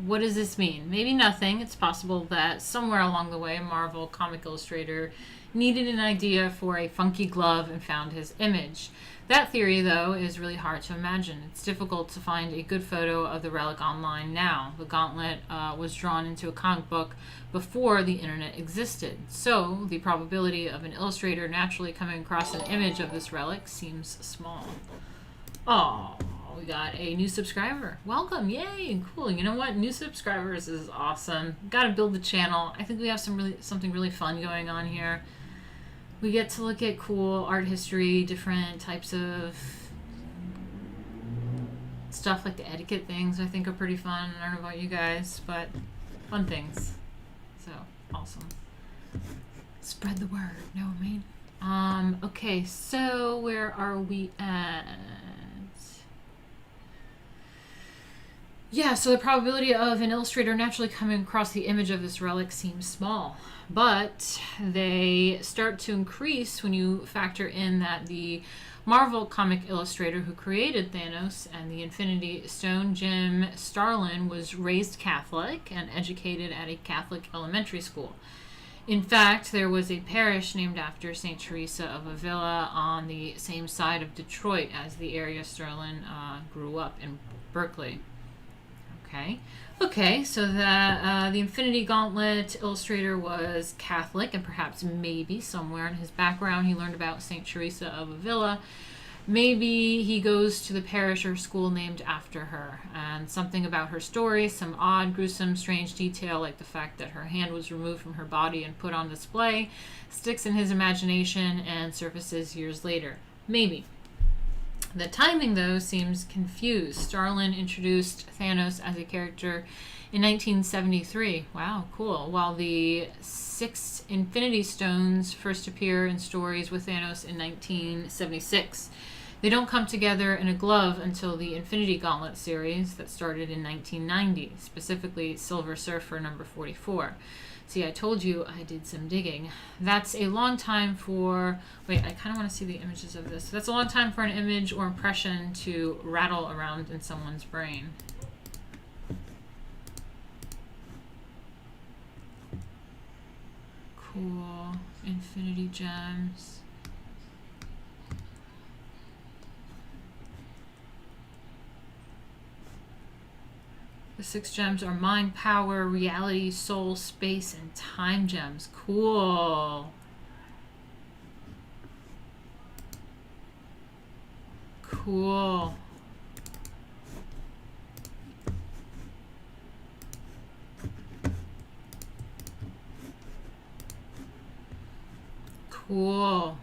what does this mean? Maybe nothing. It's possible that somewhere along the way, a Marvel comic illustrator needed an idea for a funky glove and found his image. That theory, though, is really hard to imagine. It's difficult to find a good photo of the relic online now. The gauntlet was drawn into a comic book before the internet existed. So the probability of an illustrator naturally coming across an image of this relic seems small. Oh, we got a new subscriber. Welcome, yay, cool. You know what? New subscribers is awesome. Got to build the channel. I think we have something really fun going on here. We get to look at cool art history, different types of stuff like the etiquette things I think are pretty fun. I don't know about you guys, but fun things. So, awesome. Spread the word, know what I mean? Okay, so where are we at? Yeah, so the probability of an illustrator naturally coming across the image of this relic seems small, but they start to increase when you factor in that the Marvel comic illustrator who created Thanos and the Infinity Stone, Jim Starlin, was raised Catholic and educated at a Catholic elementary school. In fact, there was a parish named after St. Teresa of Avila on the same side of Detroit as the area Sterling grew up in Berkeley. Okay, so the Infinity Gauntlet illustrator was Catholic, and perhaps maybe somewhere in his background he learned about St. Teresa of Avila. Maybe he goes to the parish or school named after her, and something about her story, some odd, gruesome, strange detail like the fact that her hand was removed from her body and put on display, sticks in his imagination and surfaces years later. Maybe. The timing, though, seems confused. Starlin introduced Thanos as a character in 1973. Wow, cool. While the 6 Infinity Stones first appear in stories with Thanos in 1976. They don't come together in a glove until the Infinity Gauntlet series that started in 1990, specifically Silver Surfer number 44. See, I told you I did some digging. That's a long time for... Wait, I kind of want to see the images of this. That's a long time for an image or impression to rattle around in someone's brain. Cool. Infinity gems. The 6 gems are mind, power, reality, soul, space, and time gems. Cool. Cool. Cool.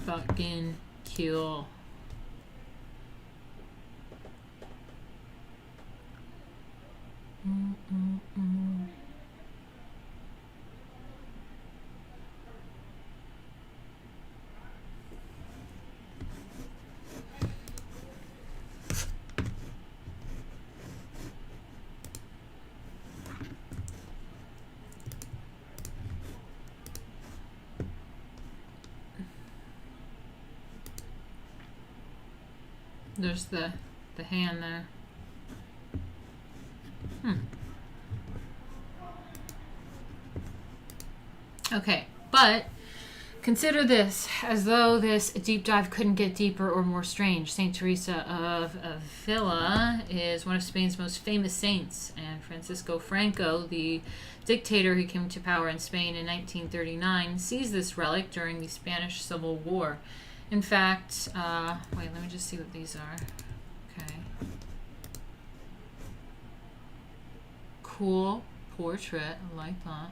Fucking cool. There's the hand there. Okay, but consider this, as though this deep dive couldn't get deeper or more strange. Saint Teresa of Avila is one of Spain's most famous saints, and Francisco Franco, the dictator who came to power in Spain in 1939, seized this relic during the Spanish Civil War. In fact, wait, let me just see what these are. Okay. Cool portrait, I like that.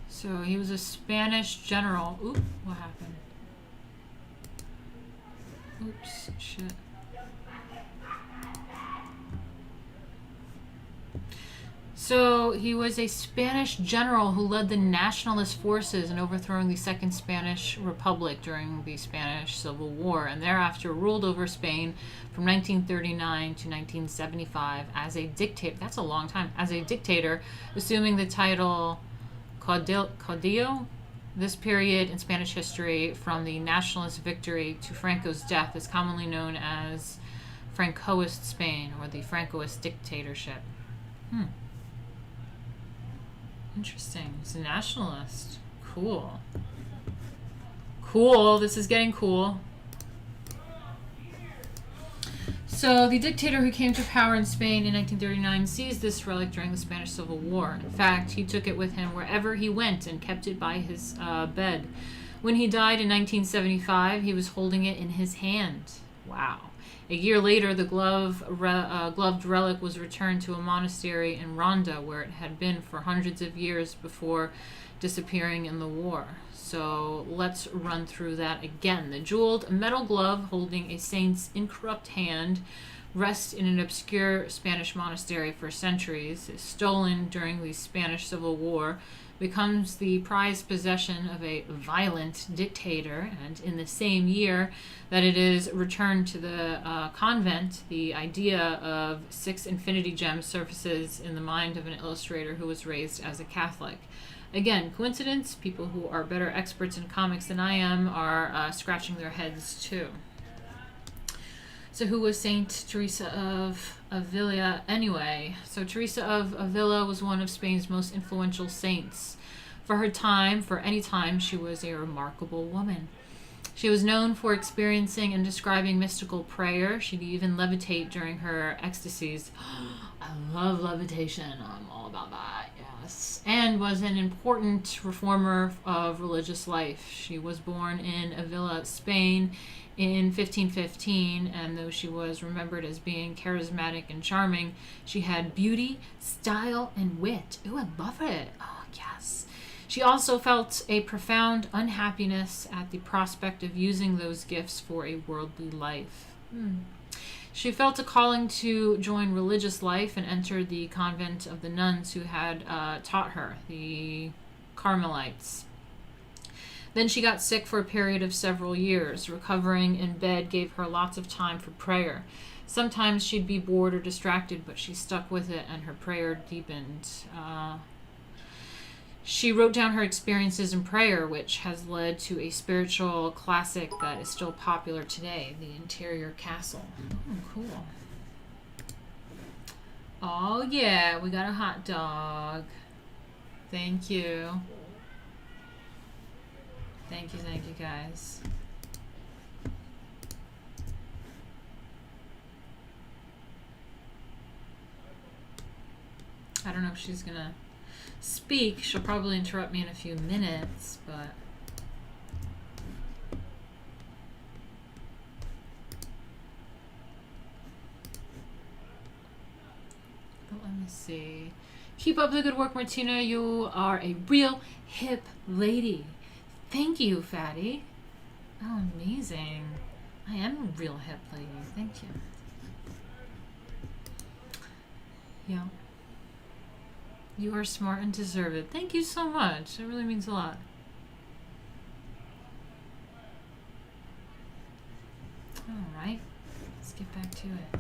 So he was a Spanish general. Oop, what happened? Oops, shit. So he was a Spanish general who led the nationalist forces in overthrowing the Second Spanish Republic during the Spanish Civil War, and thereafter ruled over Spain from 1939 to 1975 as a dictator. That's a long time. As a dictator, assuming the title Caudillo. This period in Spanish history, from the nationalist victory to Franco's death, is commonly known as Francoist Spain, or the Francoist dictatorship. Interesting. It's a nationalist. Cool. Cool. This is getting cool. So the dictator who came to power in Spain in 1939 seized this relic during the Spanish Civil War. In fact, he took it with him wherever he went and kept it by his bed. When he died in 1975, he was holding it in his hand. Wow. A year later, the gloved relic was returned to a monastery in Ronda, where it had been for hundreds of years before disappearing in the war. So let's run through that again. The jeweled metal glove holding a saint's incorrupt hand rests in an obscure Spanish monastery for centuries. Is stolen during the Spanish Civil War, becomes the prized possession of a violent dictator, and in the same year that it is returned to the convent, the idea of 6 infinity gems surfaces in the mind of an illustrator who was raised as a Catholic. Again, coincidence? People who are better experts in comics than I am are scratching their heads too. So who was Saint Teresa of Avila anyway? So Teresa of Avila was one of Spain's most influential saints. For her time, for any time, she was a remarkable woman. She was known for experiencing and describing mystical prayer. She'd even levitate during her ecstasies. I love levitation. I'm all about that, yes. And was an important reformer of religious life. She was born in Avila, Spain, in 1515, and though she was remembered as being charismatic and charming, she had beauty, style, and wit. Ooh, I love it. Oh, yes. She also felt a profound unhappiness at the prospect of using those gifts for a worldly life. She felt a calling to join religious life and entered the convent of the nuns who had taught her, the Carmelites. Then she got sick for a period of several years. Recovering in bed gave her lots of time for prayer. Sometimes she'd be bored or distracted, but she stuck with it and her prayer deepened. She wrote down her experiences in prayer, which has led to a spiritual classic that is still popular today, The Interior Castle. Oh, cool. Oh, yeah, we got a hot dog. Thank you. Thank you, guys. I don't know if she's gonna speak. She'll probably interrupt me in a few minutes, but let me see. Keep up the good work, Martina. You are a real hip lady. Thank you, Fatty. Oh, amazing. I am a real hip lady. Thank you. Yeah. You are smart and deserve it. Thank you so much. It really means a lot. All right. Let's get back to it.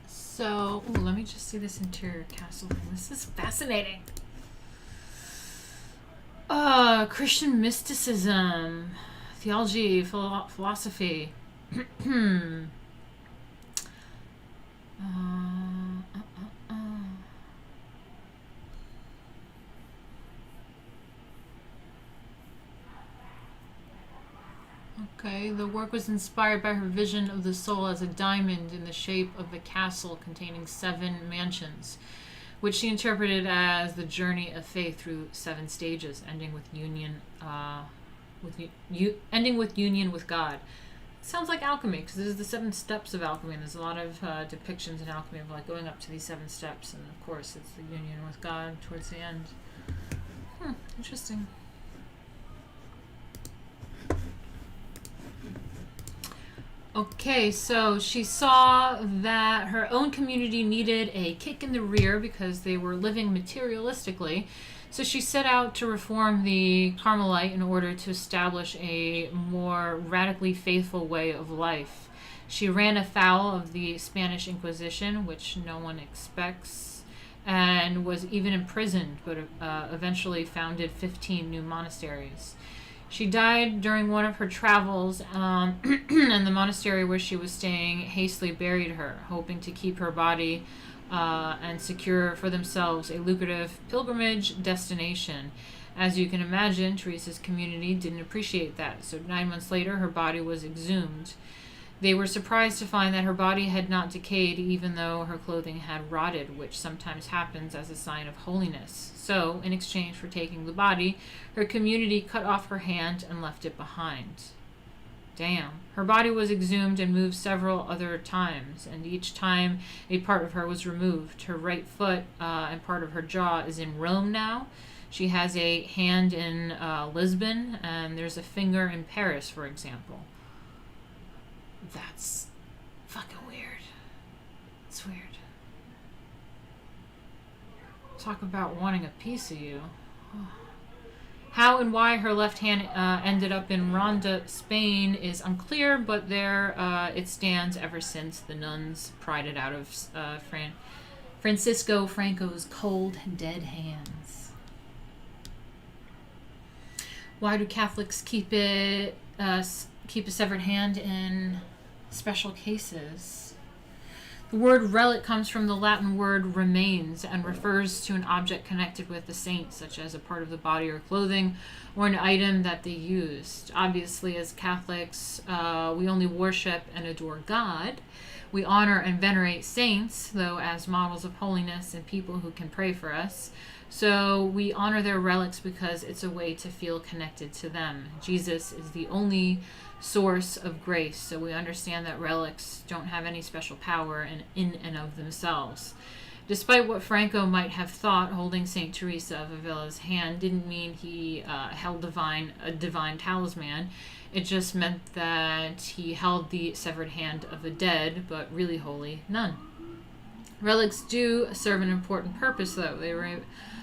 So, ooh, let me just see this interior castle thing. This is fascinating. Christian mysticism, theology, philosophy. Okay, the work was inspired by her vision of the soul as a diamond in the shape of a castle containing 7 mansions, which she interpreted as the journey of faith through 7 stages, ending with union with God. Sounds like alchemy, because this is the 7 steps of alchemy, and there's a lot of depictions in alchemy of like going up to these 7 steps, and of course it's the union with God towards the end. Interesting. Okay, so she saw that her own community needed a kick in the rear because they were living materialistically. So she set out to reform the Carmelite in order to establish a more radically faithful way of life. She ran afoul of the Spanish Inquisition, which no one expects, and was even imprisoned, but eventually founded 15 new monasteries. She died during one of her travels, and the monastery where she was staying hastily buried her, hoping to keep her body and secure for themselves a lucrative pilgrimage destination. As you can imagine, Teresa's community didn't appreciate that, so 9 months later her body was exhumed. They were surprised to find that her body had not decayed, even though her clothing had rotted, which sometimes happens as a sign of holiness. So, in exchange for taking the body, her community cut off her hand and left it behind. Damn. Her body was exhumed and moved several other times, and each time a part of her was removed. Her right foot and part of her jaw is in Rome now. She has a hand in Lisbon, and there's a finger in Paris, for example. That's fucking weird. It's weird. Talk about wanting a piece of you. Oh. How and why her left hand ended up in Ronda, Spain is unclear, but there it stands ever since the nuns pried it out of Francisco Franco's cold, dead hands. Why do Catholics keep a severed hand in special cases? The word relic comes from the Latin word remains and refers to an object connected with the saint, such as a part of the body or clothing, or an item that they used. Obviously, as Catholics, we only worship and adore God. We honor and venerate saints, though, as models of holiness and people who can pray for us. So we honor their relics because it's a way to feel connected to them. Jesus is the only source of grace, so we understand that relics don't have any special power in and of themselves. Despite what Franco might have thought, holding Saint Teresa of Avila's hand didn't mean he held a divine talisman. It just meant that he held the severed hand of a dead but really holy nun. Relics do serve an important purpose, though. They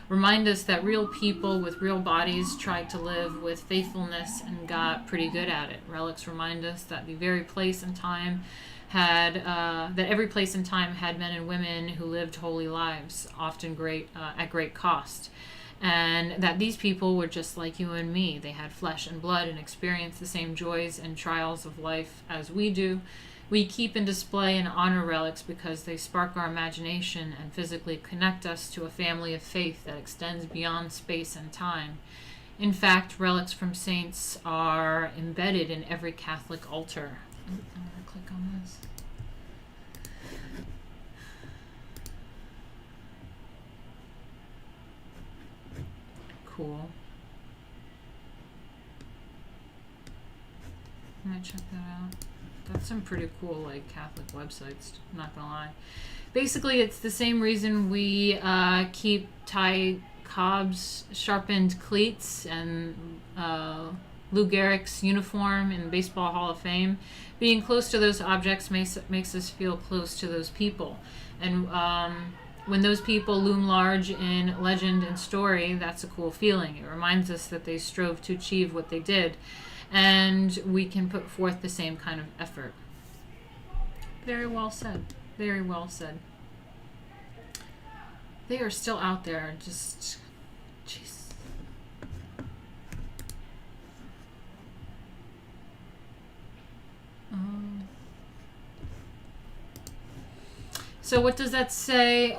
remind us that real people with real bodies tried to live with faithfulness and got pretty good at it. Relics remind us that every place and time had men and women who lived holy lives, often at great cost, and that these people were just like you and me. They had flesh and blood and experienced the same joys and trials of life as we do. We keep and display and honor relics because they spark our imagination and physically connect us to a family of faith that extends beyond space and time. In fact, relics from saints are embedded in every Catholic altar. I'm going to click on this. Cool. I'm going to check that out. That's some pretty cool, Catholic websites, I'm not gonna lie. Basically, it's the same reason we keep Ty Cobb's sharpened cleats and Lou Gehrig's uniform in the Baseball Hall of Fame. Being close to those objects makes us feel close to those people. And when those people loom large in legend and story, that's a cool feeling. It reminds us that they strove to achieve what they did, and we can put forth the same kind of effort. Very well said. Very well said. They are still out there, just... Jeez. So what does that say?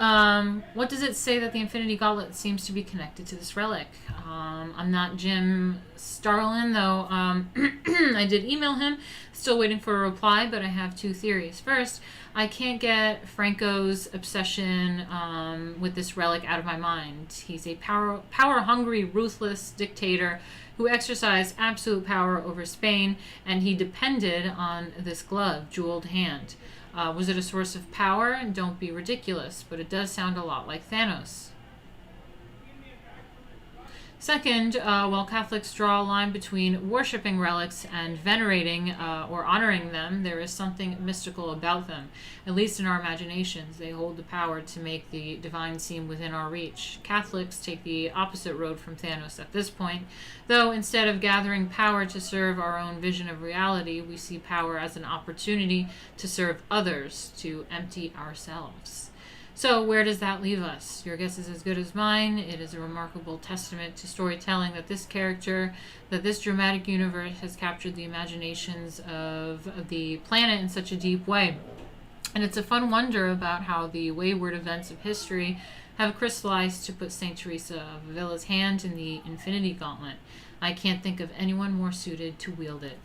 What does it say that the Infinity Gauntlet seems to be connected to this relic? I'm not Jim Starlin, though I did email him. Still waiting for a reply, but I have two theories. First, I can't get Franco's obsession with this relic out of my mind. He's a power-hungry, ruthless dictator who exercised absolute power over Spain, and he depended on this glove, jeweled hand. Was it a source of power? Don't be ridiculous, but it does sound a lot like Thanos. Second, while Catholics draw a line between worshipping relics and venerating or honoring them, there is something mystical about them. At least in our imaginations, they hold the power to make the divine seem within our reach. Catholics take the opposite road from Thanos at this point, though instead of gathering power to serve our own vision of reality, we see power as an opportunity to serve others, to empty ourselves. So where does that leave us? Your guess is as good as mine. It is a remarkable testament to storytelling that this dramatic universe has captured the imaginations of the planet in such a deep way. And it's a fun wonder about how the wayward events of history have crystallized to put St. Teresa of Avila's hand in the Infinity Gauntlet. I can't think of anyone more suited to wield it.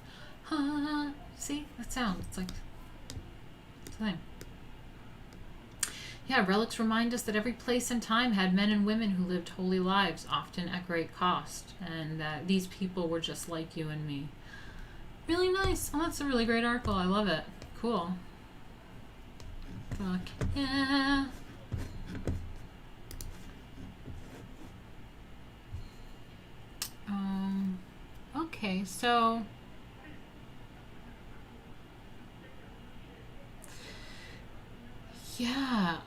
See? That sound. It's like... It's a thing. Yeah, relics remind us that every place and time had men and women who lived holy lives, often at great cost, and that these people were just like you and me. Really nice. Oh, that's a really great article. I love it. Cool. Fuck yeah. Okay, so yeah,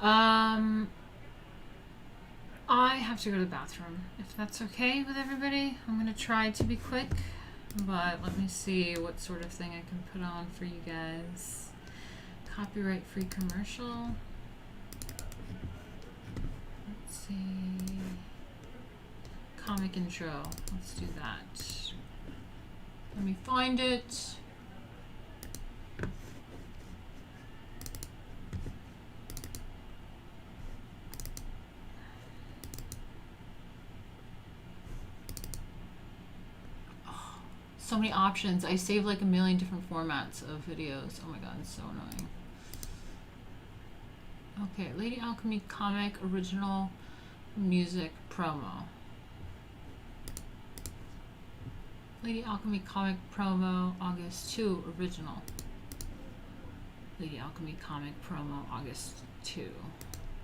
I have to go to the bathroom, if that's okay with everybody. I'm gonna try to be quick, but let me see what sort of thing I can put on for you guys. Copyright free commercial. Let's see. Comic intro. Let's do that. Let me find it. So many options. I save like a million different formats of videos. Oh my god, it's so annoying. Okay, Lady Alchemy comic original music promo. Lady Alchemy comic promo August 2 original. Lady Alchemy comic promo August 2.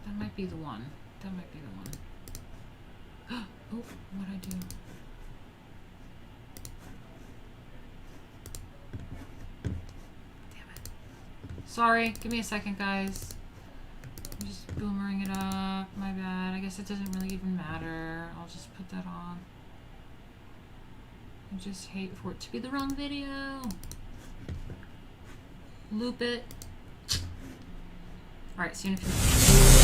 That might be the one. That might be the one. Oh, what'd I do? Sorry, give me a second, guys. I'm just boomering it up. My bad. I guess it doesn't really even matter. I'll just put that on. I just hate for it to be the wrong video. Loop it. Alright, see you in a few minutes.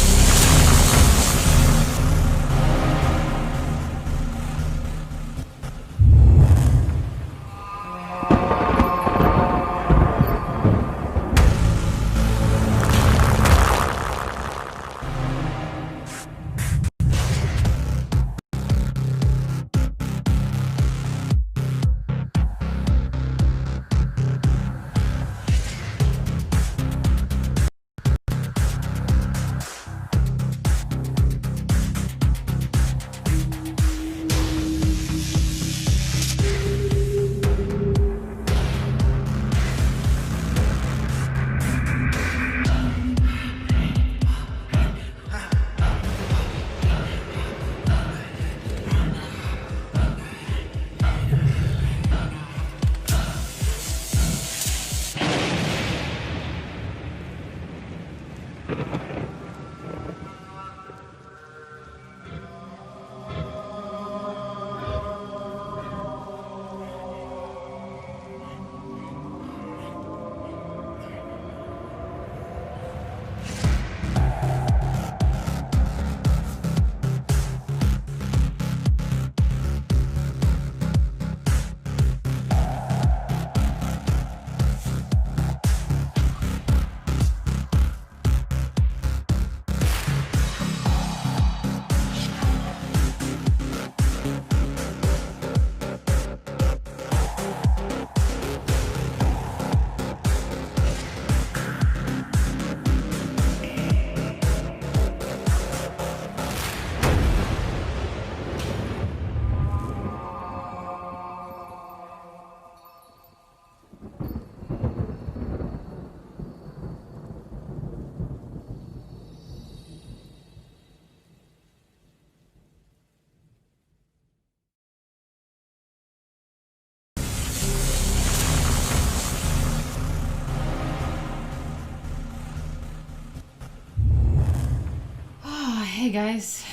Hey guys.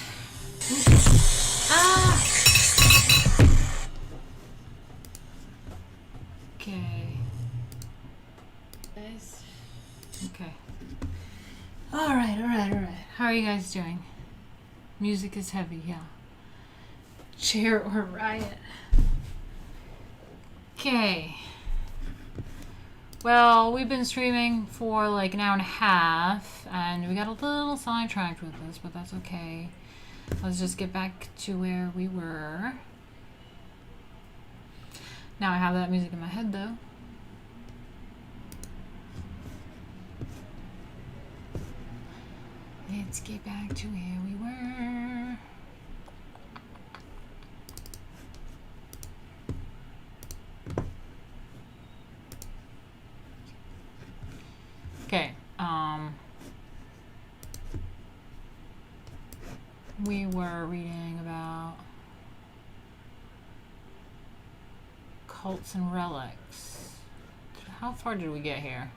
Ah! Okay. Guys. Okay. Alright. How are you guys doing? Music is heavy, yeah. Chair or riot. Okay. Well, we've been streaming for like an hour and a half, and we got a little sidetracked with this, but that's okay. Let's just get back to where we were. Now I have that music in my head, though. Let's get back to where we were. we were reading about cults and relics. How far did we get here?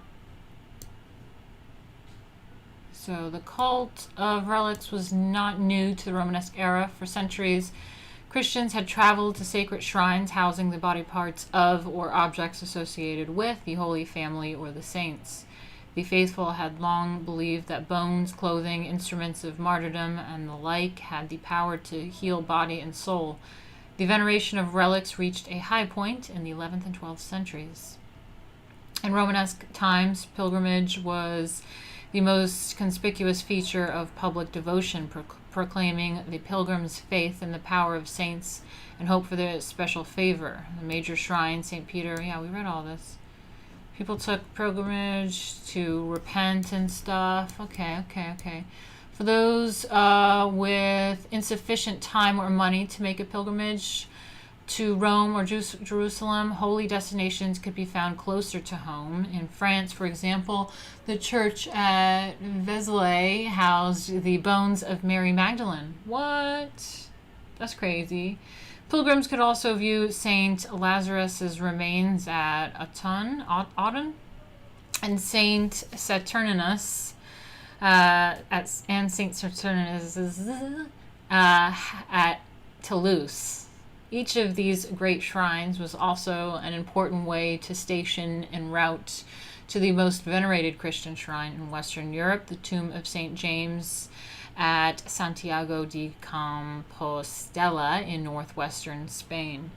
So the cult of relics was not new to the Romanesque era. For centuries, Christians had traveled to sacred shrines housing the body parts of or objects associated with the Holy Family or the saints. The faithful had long believed that bones, clothing, instruments of martyrdom, and the like had the power to heal body and soul. The veneration of relics reached a high point in the 11th and 12th centuries. In Romanesque times, pilgrimage was the most conspicuous feature of public devotion, proclaiming the pilgrim's faith in the power of saints and hope for their special favor. The major shrine, St. Peter, yeah, we read all this. People took pilgrimage to repent and stuff. Okay. For those with insufficient time or money to make a pilgrimage to Rome or Jerusalem, holy destinations could be found closer to home. In France, for example, the church at Vezelay housed the bones of Mary Magdalene. What? That's crazy. Pilgrims could also view Saint-Lazare remains at Autun, and Saint-Sernin and Saint-Sernin at Toulouse. Each of these great shrines was also an important way to station en route to the most venerated Christian shrine in Western Europe, the tomb of St. James at Santiago de Compostela in northwestern Spain.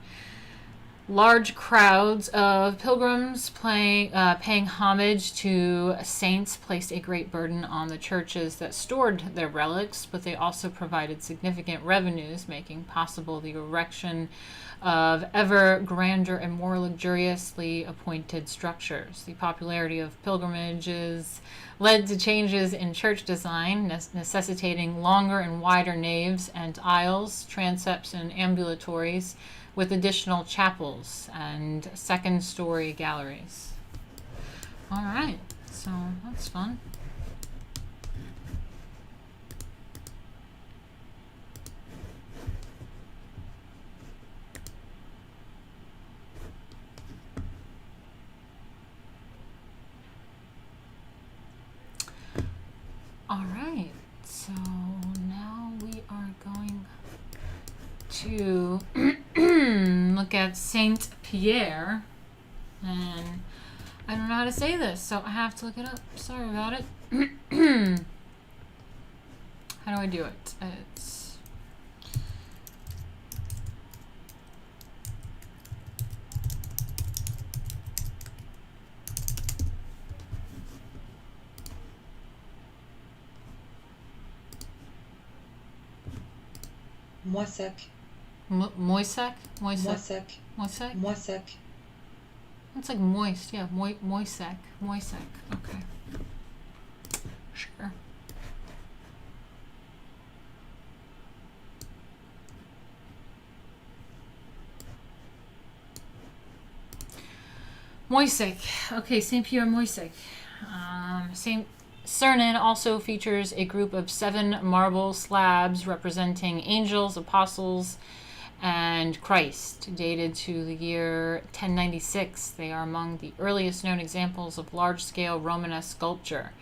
Large crowds of pilgrims paying homage to saints placed a great burden on the churches that stored their relics, but they also provided significant revenues, making possible the erection of ever grander and more luxuriously appointed structures. The popularity of pilgrimages led to changes in church design, necessitating longer and wider naves and aisles, transepts, and ambulatories, with additional chapels and second-story galleries. All right, so that's fun. All right, so now we are going to look at Saint-Pierre, and I don't know how to say this, so I have to look it up. Sorry about it. How do I do it? It's Moissac. Moissac? Moissac. Moissac? Moissac. It's like moist, yeah. Moissac. Okay. Sure. Moissac. Okay, Saint-Pierre Moissac. Saint-Sernin also features a group of 7 marble slabs representing angels, apostles, and Christ, dated to the year 1096. They are among the earliest known examples of large-scale Romanesque sculpture.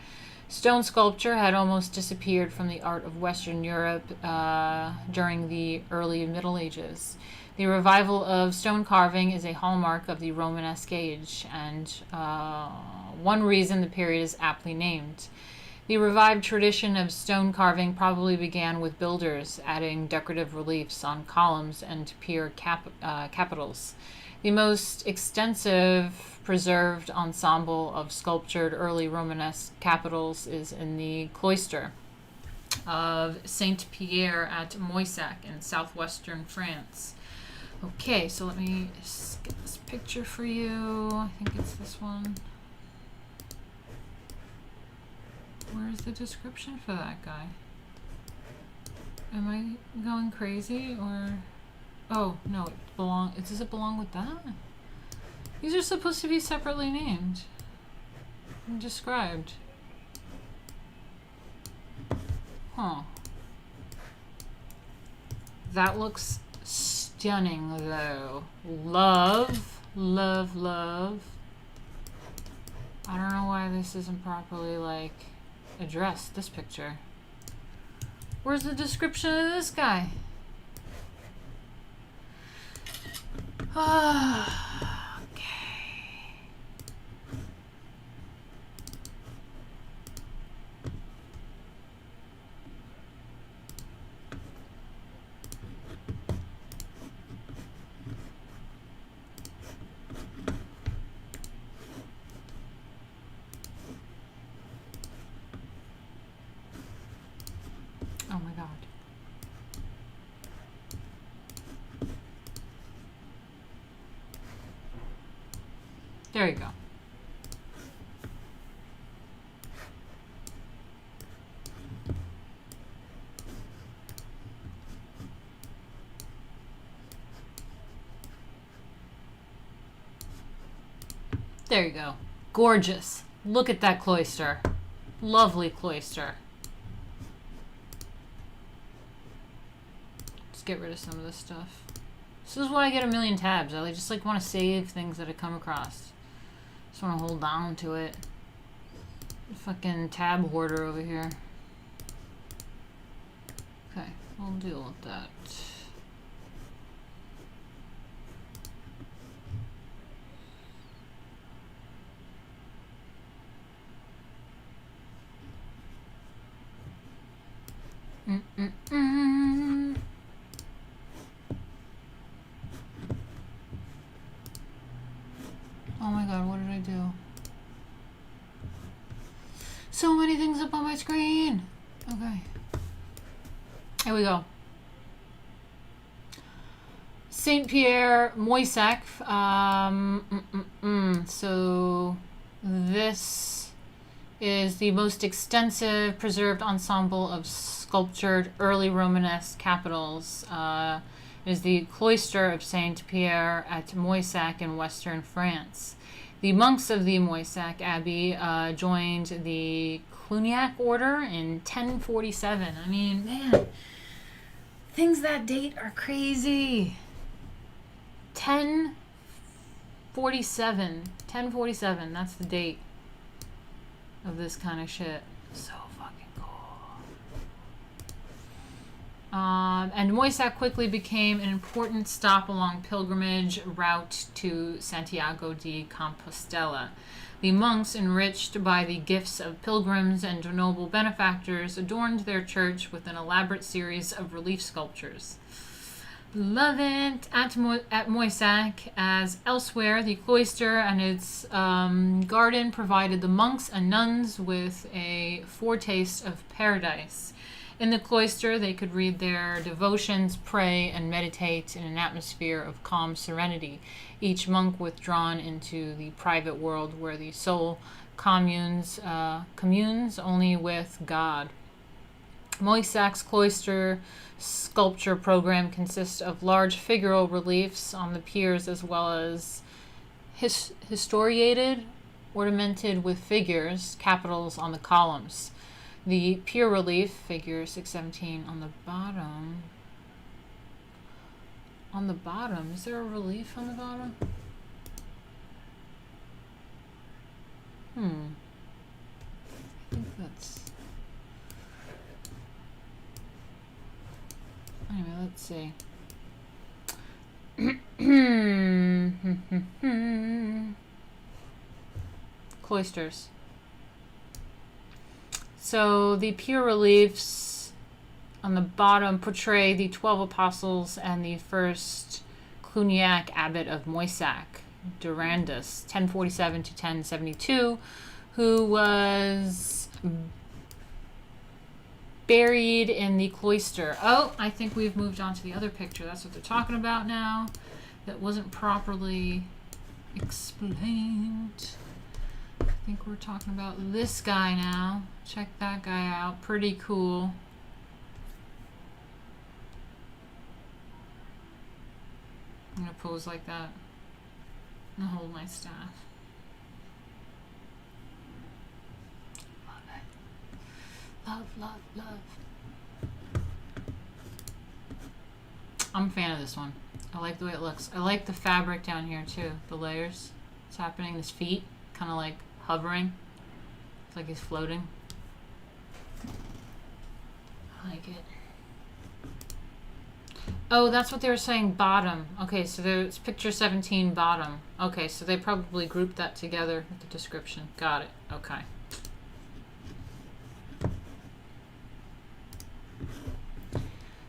Stone sculpture had almost disappeared from the art of Western Europe during the early Middle Ages. The revival of stone carving is a hallmark of the Romanesque age, and one reason the period is aptly named. The revived tradition of stone carving probably began with builders adding decorative reliefs on columns and pier capitals. The most extensive preserved ensemble of sculptured early Romanesque capitals is in the cloister of Saint-Pierre at Moissac in southwestern France. Okay, so let me just get this picture for you. I think it's this one. Where's the description for that guy? Am I going crazy or... Oh, no, does it belong with that? These are supposed to be separately named and described. Huh. That looks stunning, though. Love, love, love. I don't know why this isn't properly, like, addressed, this picture. Where's the description of this guy? Okay. Oh my God. There you go. There you go. Gorgeous. Look at that cloister. Lovely cloister. Let's get rid of some of this stuff. This is why I get a million tabs. I just like want to save things that I come across. Just want to hold on to it. Fucking tab hoarder over here. Okay, we'll deal with that. Oh my God, what did I do? So many things up on my screen. Okay. Here we go. Saint-Pierre, Moissac. So this is the most extensive preserved ensemble of sculptured early Romanesque capitals. It is the cloister of Saint-Pierre at Moissac in western France. The monks of the Moissac Abbey joined the Cluniac order in 1047. I mean, man, things that date are crazy. 1047. 1047, that's the date of this kind of shit. So fucking cool. And Moissac quickly became an important stop along pilgrimage route to Santiago de Compostela. The monks, enriched by the gifts of pilgrims and noble benefactors, adorned their church with an elaborate series of relief sculptures. Love it. At Moissac, as elsewhere, the cloister and its garden provided the monks and nuns with a foretaste of paradise. In the cloister, they could read their devotions, pray, and meditate in an atmosphere of calm serenity, each monk withdrawn into the private world where the soul communes only with God. Moissac's cloister sculpture program consists of large figural reliefs on the piers as well as historiated, ornamented with figures, capitals on the columns. The pier relief, figure 617 on the bottom. On the bottom, is there a relief on the bottom? I think that's... Anyway, let's see. Cloisters. So the pier reliefs on the bottom portray the 12 apostles and the first Cluniac abbot of Moissac, Durandus, 1047 to 1072, who was buried in the cloister. Oh, I think we've moved on to the other picture. That's what they're talking about now. That wasn't properly explained. I think we're talking about this guy now. Check that guy out. Pretty cool. I'm going to pose like that and hold my staff. Love it. Love, love, love. I'm a fan of this one. I like the way it looks. I like the fabric down here too. The layers. It's happening. His feet kind of like hovering. It's like he's floating. I like it. Oh, that's what they were saying, bottom. Okay, so there's picture 17, bottom. Okay, so they probably grouped that together with the description. Got it. Okay.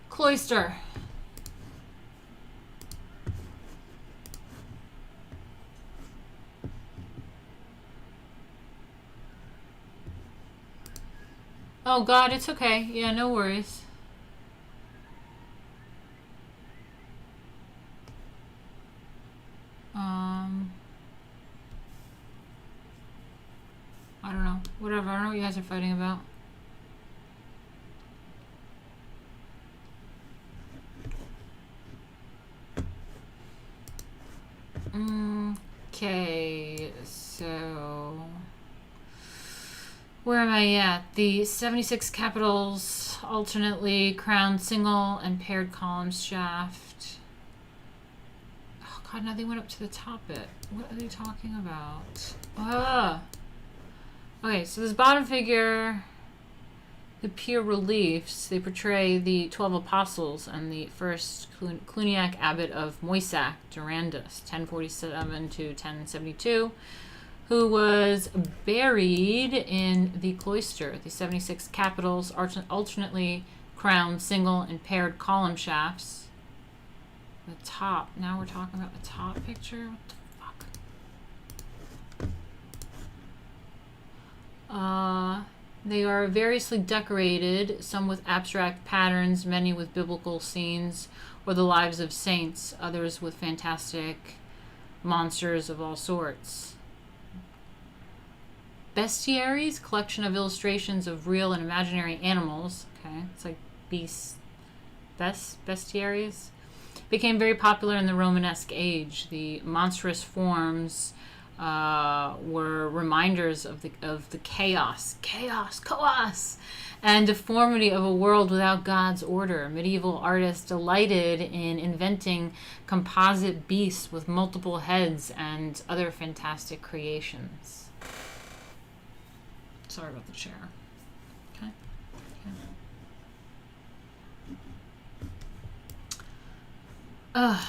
Cloister. Oh God, it's okay. Yeah, no worries. I don't know. Whatever. I don't know what you guys are fighting about. Okay, so where am I at? The 76 capitals alternately crowned single and paired columns shaft. Oh God, now they went up to the top bit. What are they talking about? Ah. Okay, so this bottom figure, the pure reliefs, they portray the 12 apostles and the first Cluniac abbot of Moissac, Durandus, 1047 to 1072, who was buried in the cloister. The 76 capitals alternately crowned single and paired column shafts. The top, now we're talking about the top picture? What the fuck? They are variously decorated, some with abstract patterns, many with biblical scenes or the lives of saints, others with fantastic monsters of all sorts. Bestiaries, collection of illustrations of real and imaginary animals. Okay, it's like bestiaries. Became very popular in the Romanesque age. The monstrous forms were reminders of the chaos, and deformity of a world without God's order. Medieval artists delighted in inventing composite beasts with multiple heads and other fantastic creations. Sorry about the chair. Okay.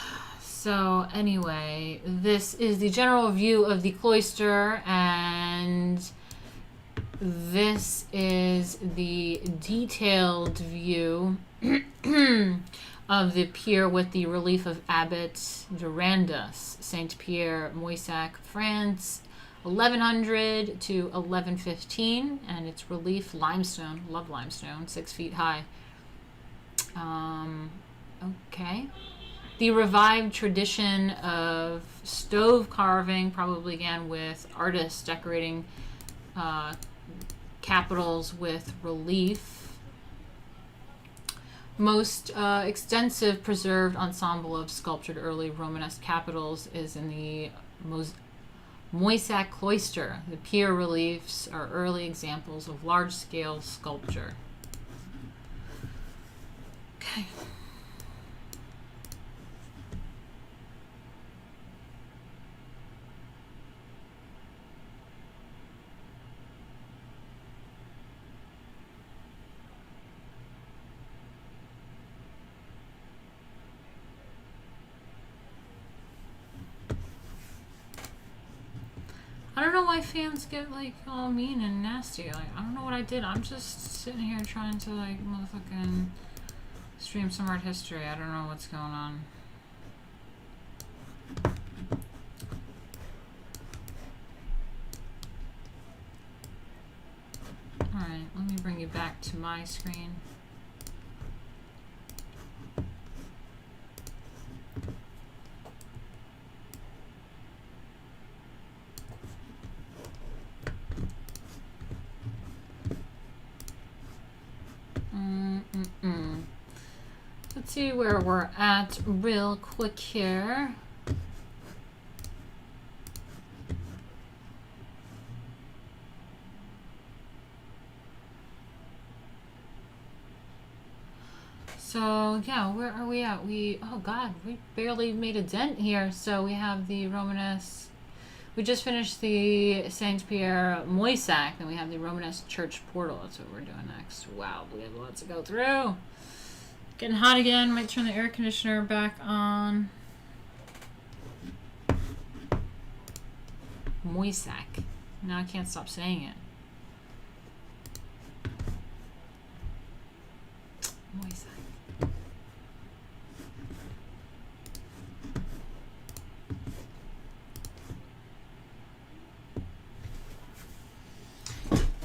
So anyway, this is the general view of the cloister, and this is the detailed view of the pier with the relief of Abbot Durandus, Saint-Pierre, Moissac, France, 1100 to 1115, and it's relief limestone, love limestone, 6 feet high. Okay. The revived tradition of stove carving probably began with artists decorating capitals with relief. Most extensive preserved ensemble of sculptured early Romanesque capitals is in the Moissac cloister. The pier reliefs are early examples of large-scale sculpture. Okay. I don't know why fans get like all mean and nasty. Like, I don't know what I did. I'm just sitting here trying to like motherfucking stream some art history. I don't know what's going on. Alright, let me bring you back to my screen. Let's see where we're at real quick here. So yeah, where are we at? Oh god, we barely made a dent here. So we have the Romanesque. We just finished the Saint-Pierre Moissac, and we have the Romanesque church portal. That's what we're doing next. Wow, we have lots to go through. Getting hot again. Might turn the air conditioner back on. Moissac. Now I can't stop saying it. Moissac.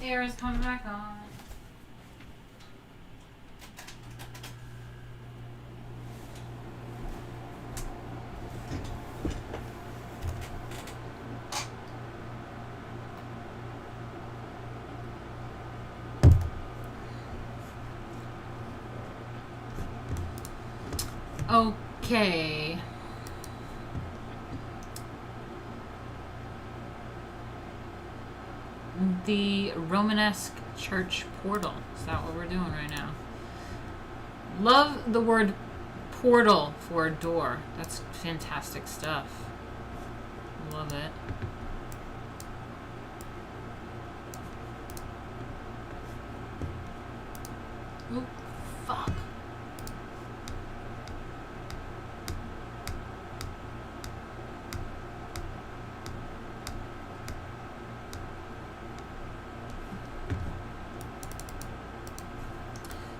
Air is coming back on. Okay. The Romanesque church portal. Is that what we're doing right now? Love the word portal for a door. That's fantastic stuff. Love it. Oh, fuck.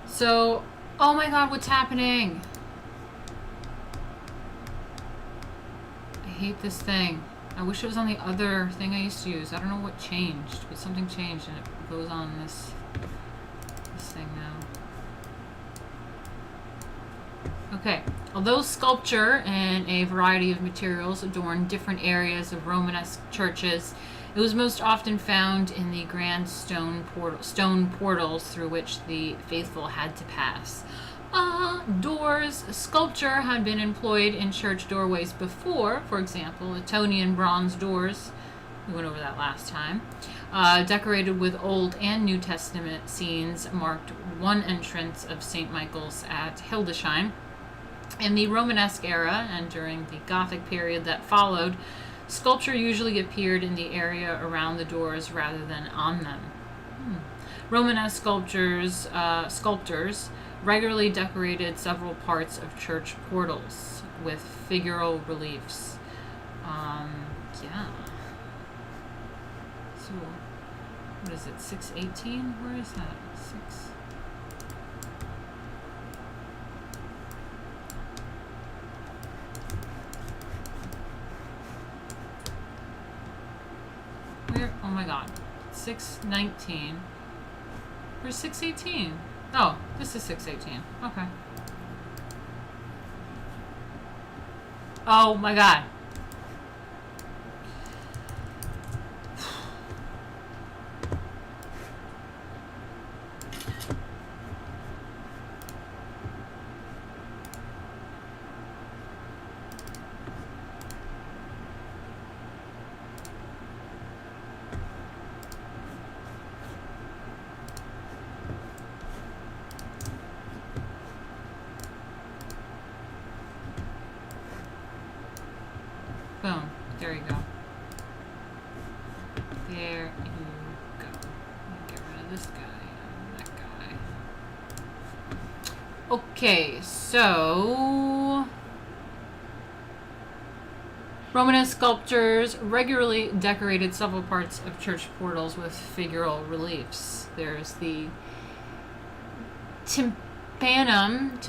So, oh my god, what's happening? I hate this thing. I wish it was on the other thing I used to use. I don't know what changed, but something changed and it goes on this thing now. Okay, although sculpture and a variety of materials adorn different areas of Romanesque churches, it was most often found in the grand stone portals through which the faithful had to pass. Doors. Sculpture had been employed in church doorways before, for example, Etonian bronze doors. We went over that last time. Decorated with Old and New Testament scenes marked one entrance of St. Michael's at Hildesheim. In the Romanesque era and during the Gothic period that followed, sculpture usually appeared in the area around the doors rather than on them. Romanesque sculptors regularly decorated several parts of church portals with figural reliefs. Yeah. So, what is it, 618? Where is that? 6... Where? Oh my god. 619. Where's 618? Oh, this is 618. Okay. Oh my god. Boom. There you go. There you go. Get rid of this guy and that guy. Okay, so Romanesque sculptors regularly decorated several parts of church portals with figural reliefs. There's the tympanum,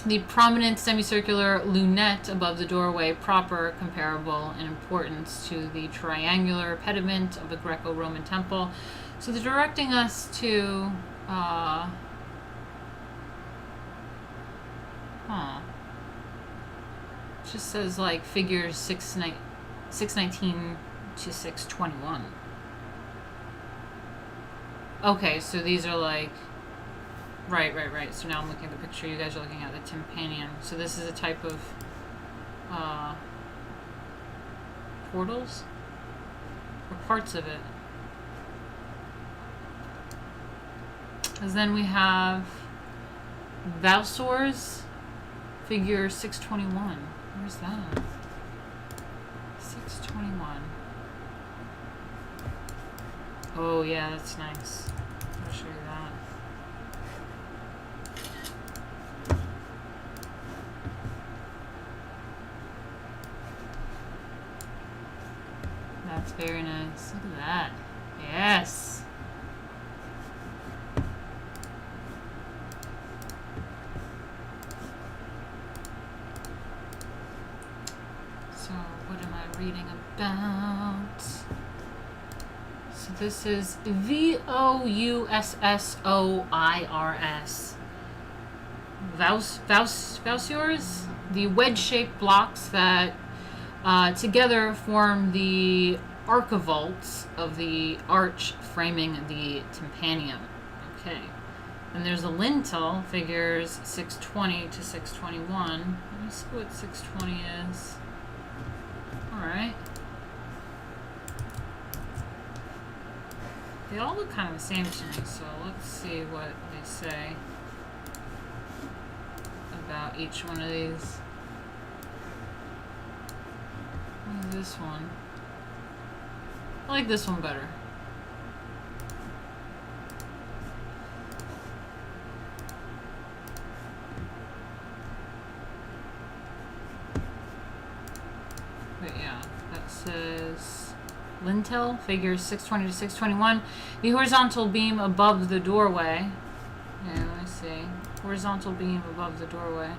the prominent semicircular lunette above the doorway proper, comparable in importance to the triangular pediment of the Greco-Roman temple. So they're directing us to, it just says like figures 619 to 621. Okay, so these are like, right. So now I'm looking at the picture. You guys are looking at the tympanum. So this is a type of portals? Or parts of it. Because then we have Valsors, figure 621. Where's that? 621. Oh yeah, that's nice. I'll show you that. That's very nice. Look at that. Yes. So, what am I reading about? So this is Vousssoirs. Valsors? The wedge-shaped blocks that together form the archivolts of the arch framing the tympanum. Okay. And there's a lintel, figures 620 to 621. Let me see what 620 is. Alright. They all look kind of the same to me, so let's see what they say about each one of these. What is this one? I like this one better. But yeah, that says lintel, figures 620 to 621. The horizontal beam above the doorway. Yeah, let me see. Horizontal beam above the doorway.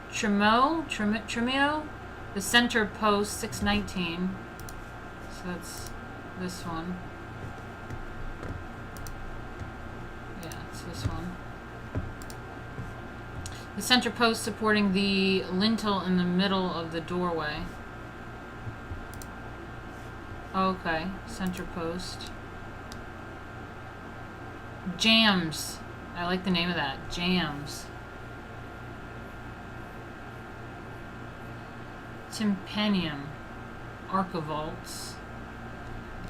Trimio, the center post 619. So that's this one. Yeah, it's this one. The center post supporting the lintel in the middle of the doorway. Okay, center post. Jambs. I like the name of that. Jambs. Tympanum. Archivolts.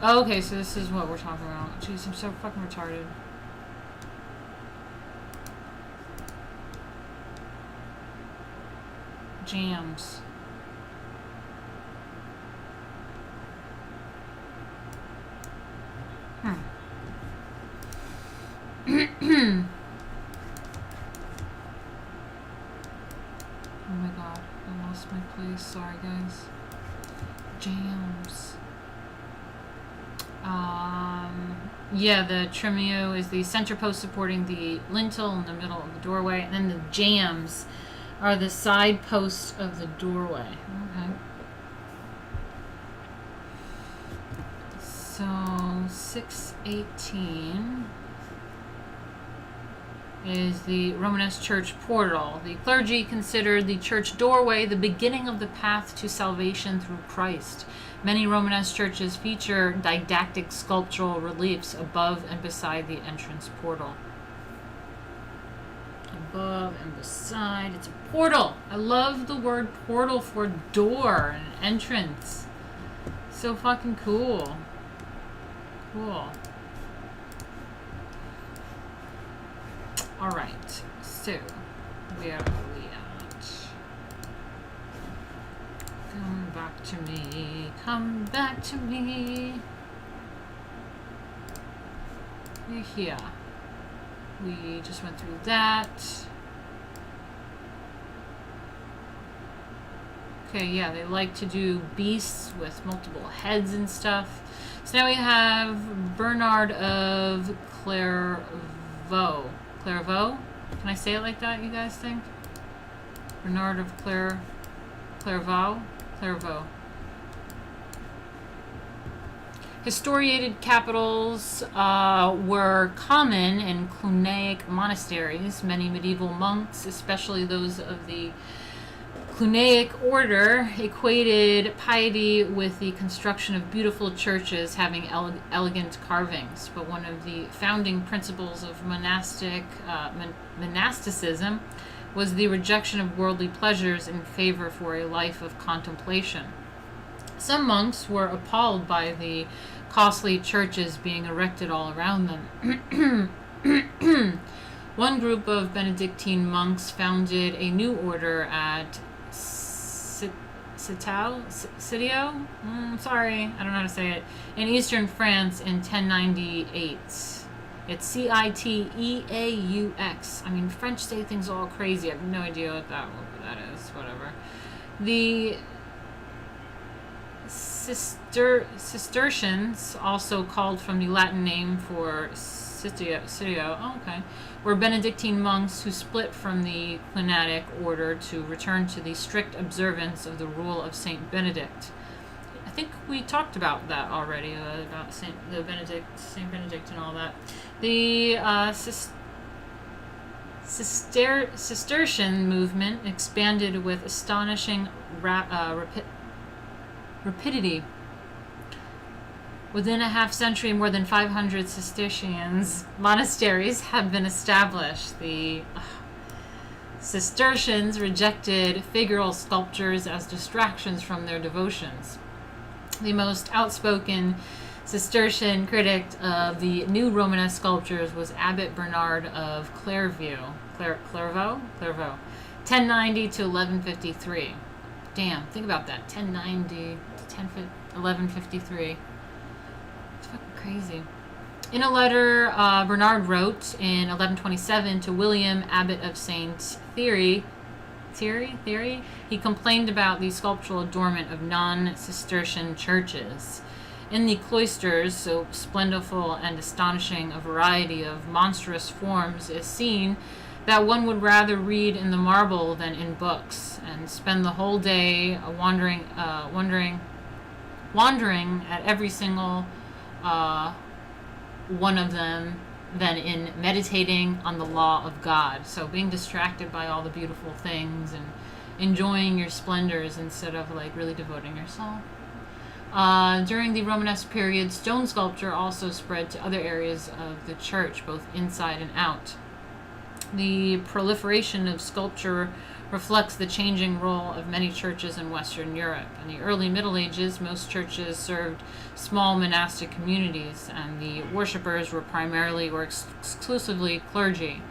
Oh, okay, so this is what we're talking about. Jeez, I'm so fucking retarded. Jams. Oh my god, I lost my place. Sorry, guys. Jams. Yeah, the trimio is the center post supporting the lintel in the middle of the doorway, and then the jams are the side posts of the doorway. Okay. So 618 is the Romanesque church portal. The clergy considered the church doorway the beginning of the path to salvation through Christ. Many Romanesque churches feature didactic sculptural reliefs above and beside the entrance portal. Above and beside. It's a portal. I love the word portal for door and entrance. So fucking cool. Cool. Alright, so where are we at? Come back to me. Come back to me. We're here. We just went through that. Okay, yeah, they like to do beasts with multiple heads and stuff. So now we have Bernard of Clairvaux. Clairvaux? Can I say it like that, you guys think? Bernard of Clairvaux? Clairvaux. Historiated capitals were common in Cluniac monasteries. Many medieval monks, especially those of the Cluniac order, equated piety with the construction of beautiful churches having elegant carvings. But one of the founding principles of monasticism was the rejection of worldly pleasures in favor for a life of contemplation. Some monks were appalled by the costly churches being erected all around them. One group of Benedictine monks founded a new order at Sitio? Sorry, I don't know how to say it. In eastern France in 1098. It's Citeaux. I mean, French say things all crazy. I have no idea what that is. Whatever. The Cistercians, also called from the Latin name for Sitio, were Benedictine monks who split from the Cluniac order to return to the strict observance of the rule of Saint Benedict. I think we talked about that already, about Saint Benedict and all that. The Cistercian movement expanded with astonishing rapidity. Within a half century, more than 500 Cistercian monasteries have been established. The Cistercians rejected figural sculptures as distractions from their devotions. The most outspoken Cistercian critic of the new Romanesque sculptures was Abbot Bernard of Clairvaux, 1090 to 1153. Damn, think about that, 1090 to 1153. It's fucking crazy. In a letter Bernard wrote in 1127 to William, Abbot of Saint-Thierry, he complained about the sculptural adornment of non-Cistercian churches. In the cloisters, so splendidful and astonishing a variety of monstrous forms is seen, that one would rather read in the marble than in books, and spend the whole day wandering at every single one of them than in meditating on the law of God. So being distracted by all the beautiful things and enjoying your splendors instead of like really devoting yourself. During the Romanesque period, stone sculpture also spread to other areas of the church, both inside and out. The proliferation of sculpture reflects the changing role of many churches in Western Europe. In the early Middle Ages, most churches served small monastic communities, and the worshippers were primarily or exclusively clergy.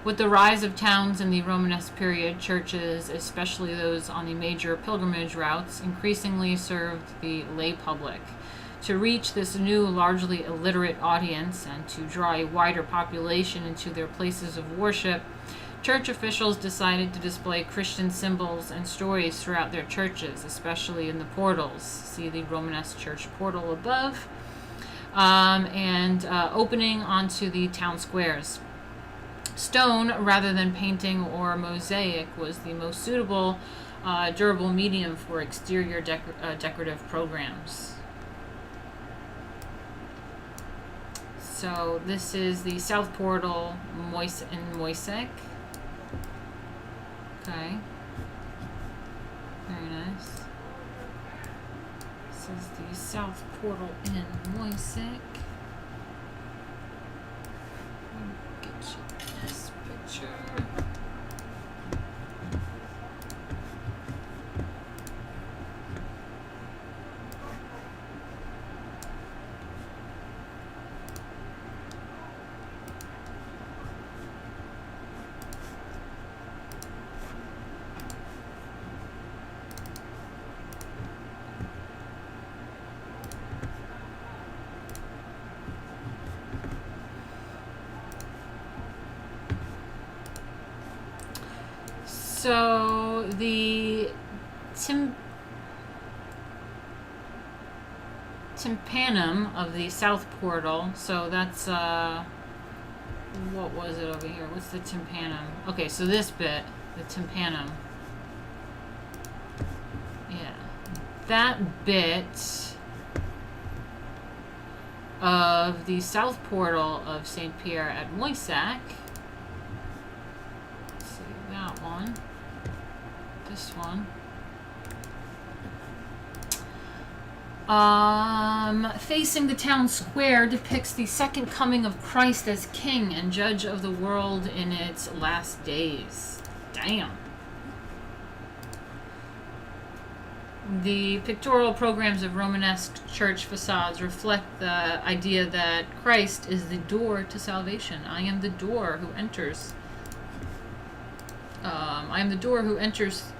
With the rise of towns in the Romanesque period, churches, especially those on the major pilgrimage routes, increasingly served the lay public. To reach this new, largely illiterate audience and to draw a wider population into their places of worship, church officials decided to display Christian symbols and stories throughout their churches, especially in the portals. See the Romanesque church portal above, and opening onto the town squares. Stone, rather than painting or mosaic, was the most suitable, durable medium for exterior decorative programs. So this is the south portal in Moissac. Okay. Very nice. This is the south portal in Moissac. Get you this picture. So the tympanum of the south portal, so that's what was it over here? What's the tympanum? Okay, so this bit, the tympanum. Yeah. That bit of the south portal of Saint-Pierre at Moissac. Let's see, that one. This one. Facing the town square depicts the second coming of Christ as king and judge of the world in its last days. Damn. The pictorial programs of Romanesque church facades reflect the idea that Christ is the door to salvation. I am the door who enters. I am the door who enters.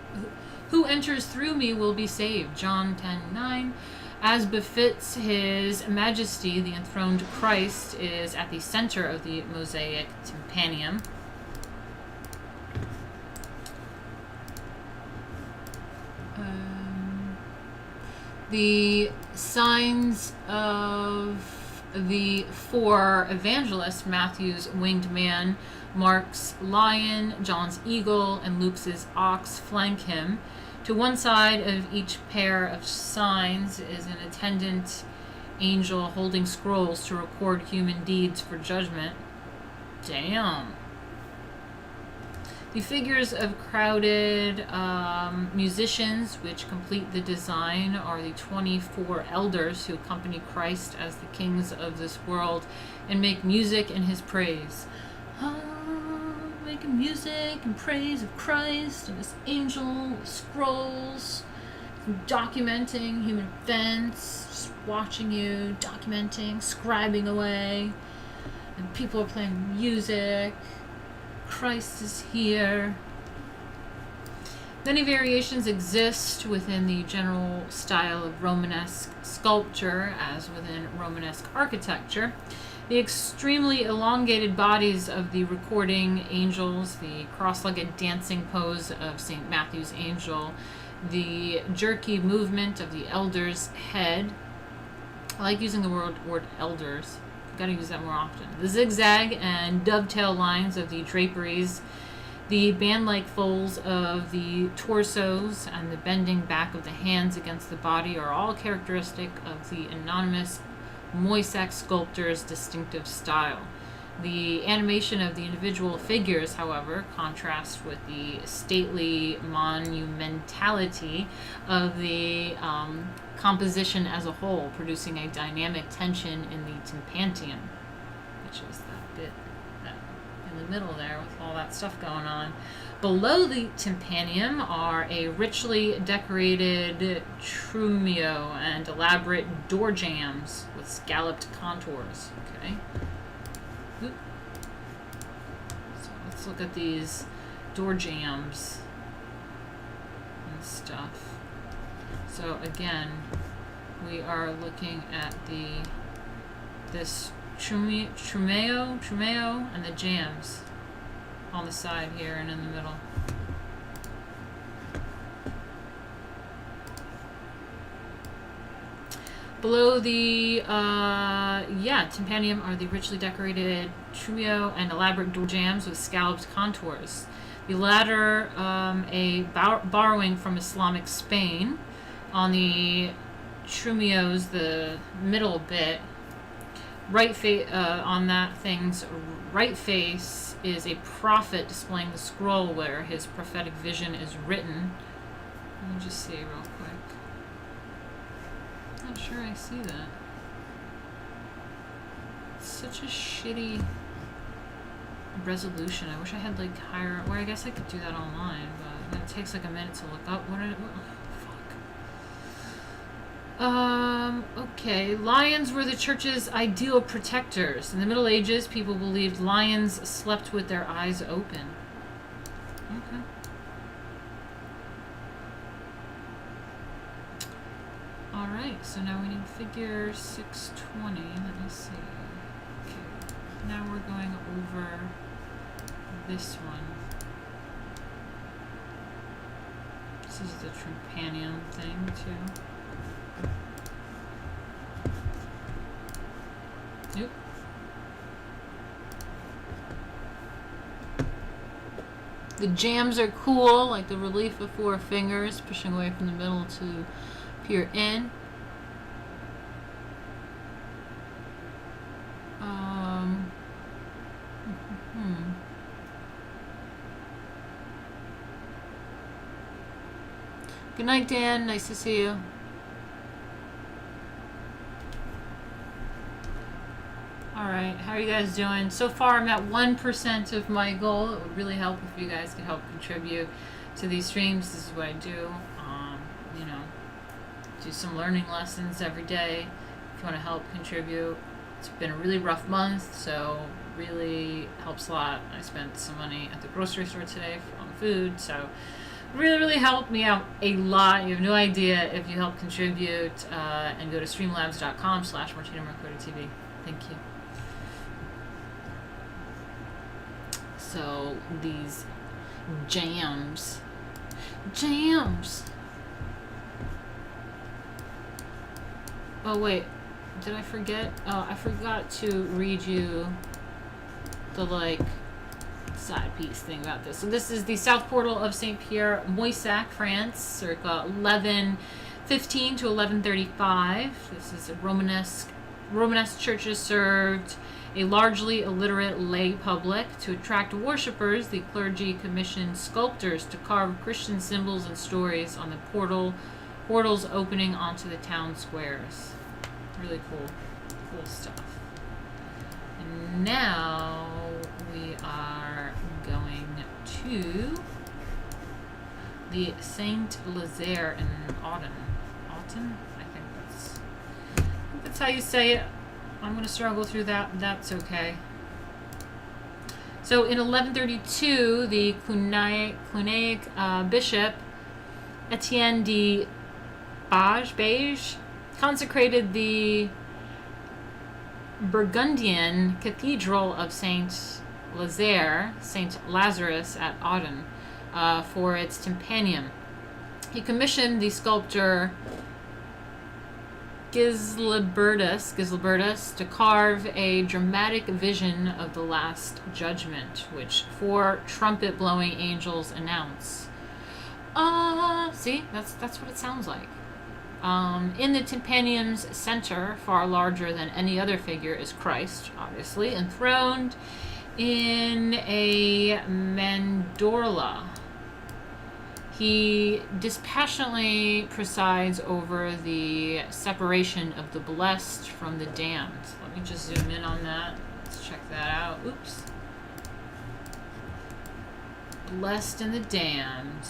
Who enters through me will be saved. John 10:9. As befits his majesty, the enthroned Christ is at the center of the mosaic tympanum. The signs of the four evangelists, Matthew's winged man, Mark's lion, John's eagle, and Luke's ox, flank him. To one side of each pair of signs is an attendant angel holding scrolls to record human deeds for judgment. Damn. The figures of crowded musicians which complete the design are the 24 elders who accompany Christ as the kings of this world and make music in his praise. Making music and praise of Christ and this angel with scrolls, documenting human events, just watching you, documenting, scribing away, and people are playing music. Christ is here. Many variations exist within the general style of Romanesque sculpture, as within Romanesque architecture. The extremely elongated bodies of the recording angels, the cross-legged dancing pose of St. Matthew's angel, the jerky movement of the elder's head. I like using the word elders. Gotta use that more often. The zigzag and dovetail lines of the draperies, the band-like folds of the torsos, and the bending back of the hands against the body are all characteristic of the anonymous Moissac sculptor's distinctive style. The animation of the individual figures, however, contrasts with the stately monumentality of the composition as a whole, producing a dynamic tension in the tympanum, which is that bit that in the middle there with all that stuff going on. Below the tympanum are a richly decorated trumeo and elaborate door jambs with scalloped contours. Okay. Oop. So let's look at these door jambs and stuff. So again, we are looking at this trumeo and the jambs on the side here and in the middle. Below the tympanum are the richly decorated trumeo and elaborate door jambs with scalloped contours. The latter a borrowing from Islamic Spain. On the trumeos, the middle bit, on that thing's right face is a prophet displaying the scroll where his prophetic vision is written. Let me just see real quick. Not sure I see that. It's such a shitty resolution. I wish I had like higher, or I guess I could do that online, but it takes like a minute to look up. Okay. Lions were the church's ideal protectors. In the Middle Ages, people believed lions slept with their eyes open. Okay. Alright, so now we need figure 620. Let me see. Okay. Now we're going over this one. This is the tympanum thing, too. Nope. The jambs are cool, like the relief of four fingers pushing away from the middle to peer in. Good night, Dan. Nice to see you. Alright, how are you guys doing? So far I'm at 1% of my goal. It would really help if you guys could help contribute to these streams. This is what I do. do some learning lessons every day if you want to help contribute. It's been a really rough month, so really helps a lot. I spent some money at the grocery store today on food, so really helped me out a lot. You have no idea if you help contribute, and go to streamlabs.com/Martina Markota TV. Thank you. So these jams. Oh wait, did I forget? Oh, I forgot to read you the side piece thing about this. So this is the south portal of Saint-Pierre, Moissac, France, circa 1115 to 1135. This is a Romanesque churches served a largely illiterate lay public. To attract worshippers, the clergy commissioned sculptors to carve Christian symbols and stories on the portals opening onto the town squares. Really cool stuff. And now we are going to the Saint-Lazare in Autun. I think that's how you say it. I'm going to struggle through that. That's okay. So in 1132, the Cluniac bishop Etienne de Bigen consecrated the Burgundian Cathedral of Saint-Lazare at Autun, for its tympanum. He commissioned the sculptor Giselbertus to carve a dramatic vision of the Last Judgment, which 4 trumpet-blowing angels announce. See, that's what it sounds like. In the tympanum's center, far larger than any other figure, is Christ, obviously, enthroned in a mandorla. He dispassionately presides over the separation of the blessed from the damned. Let me just zoom in on that. Let's check that out. Oops. Blessed and the damned.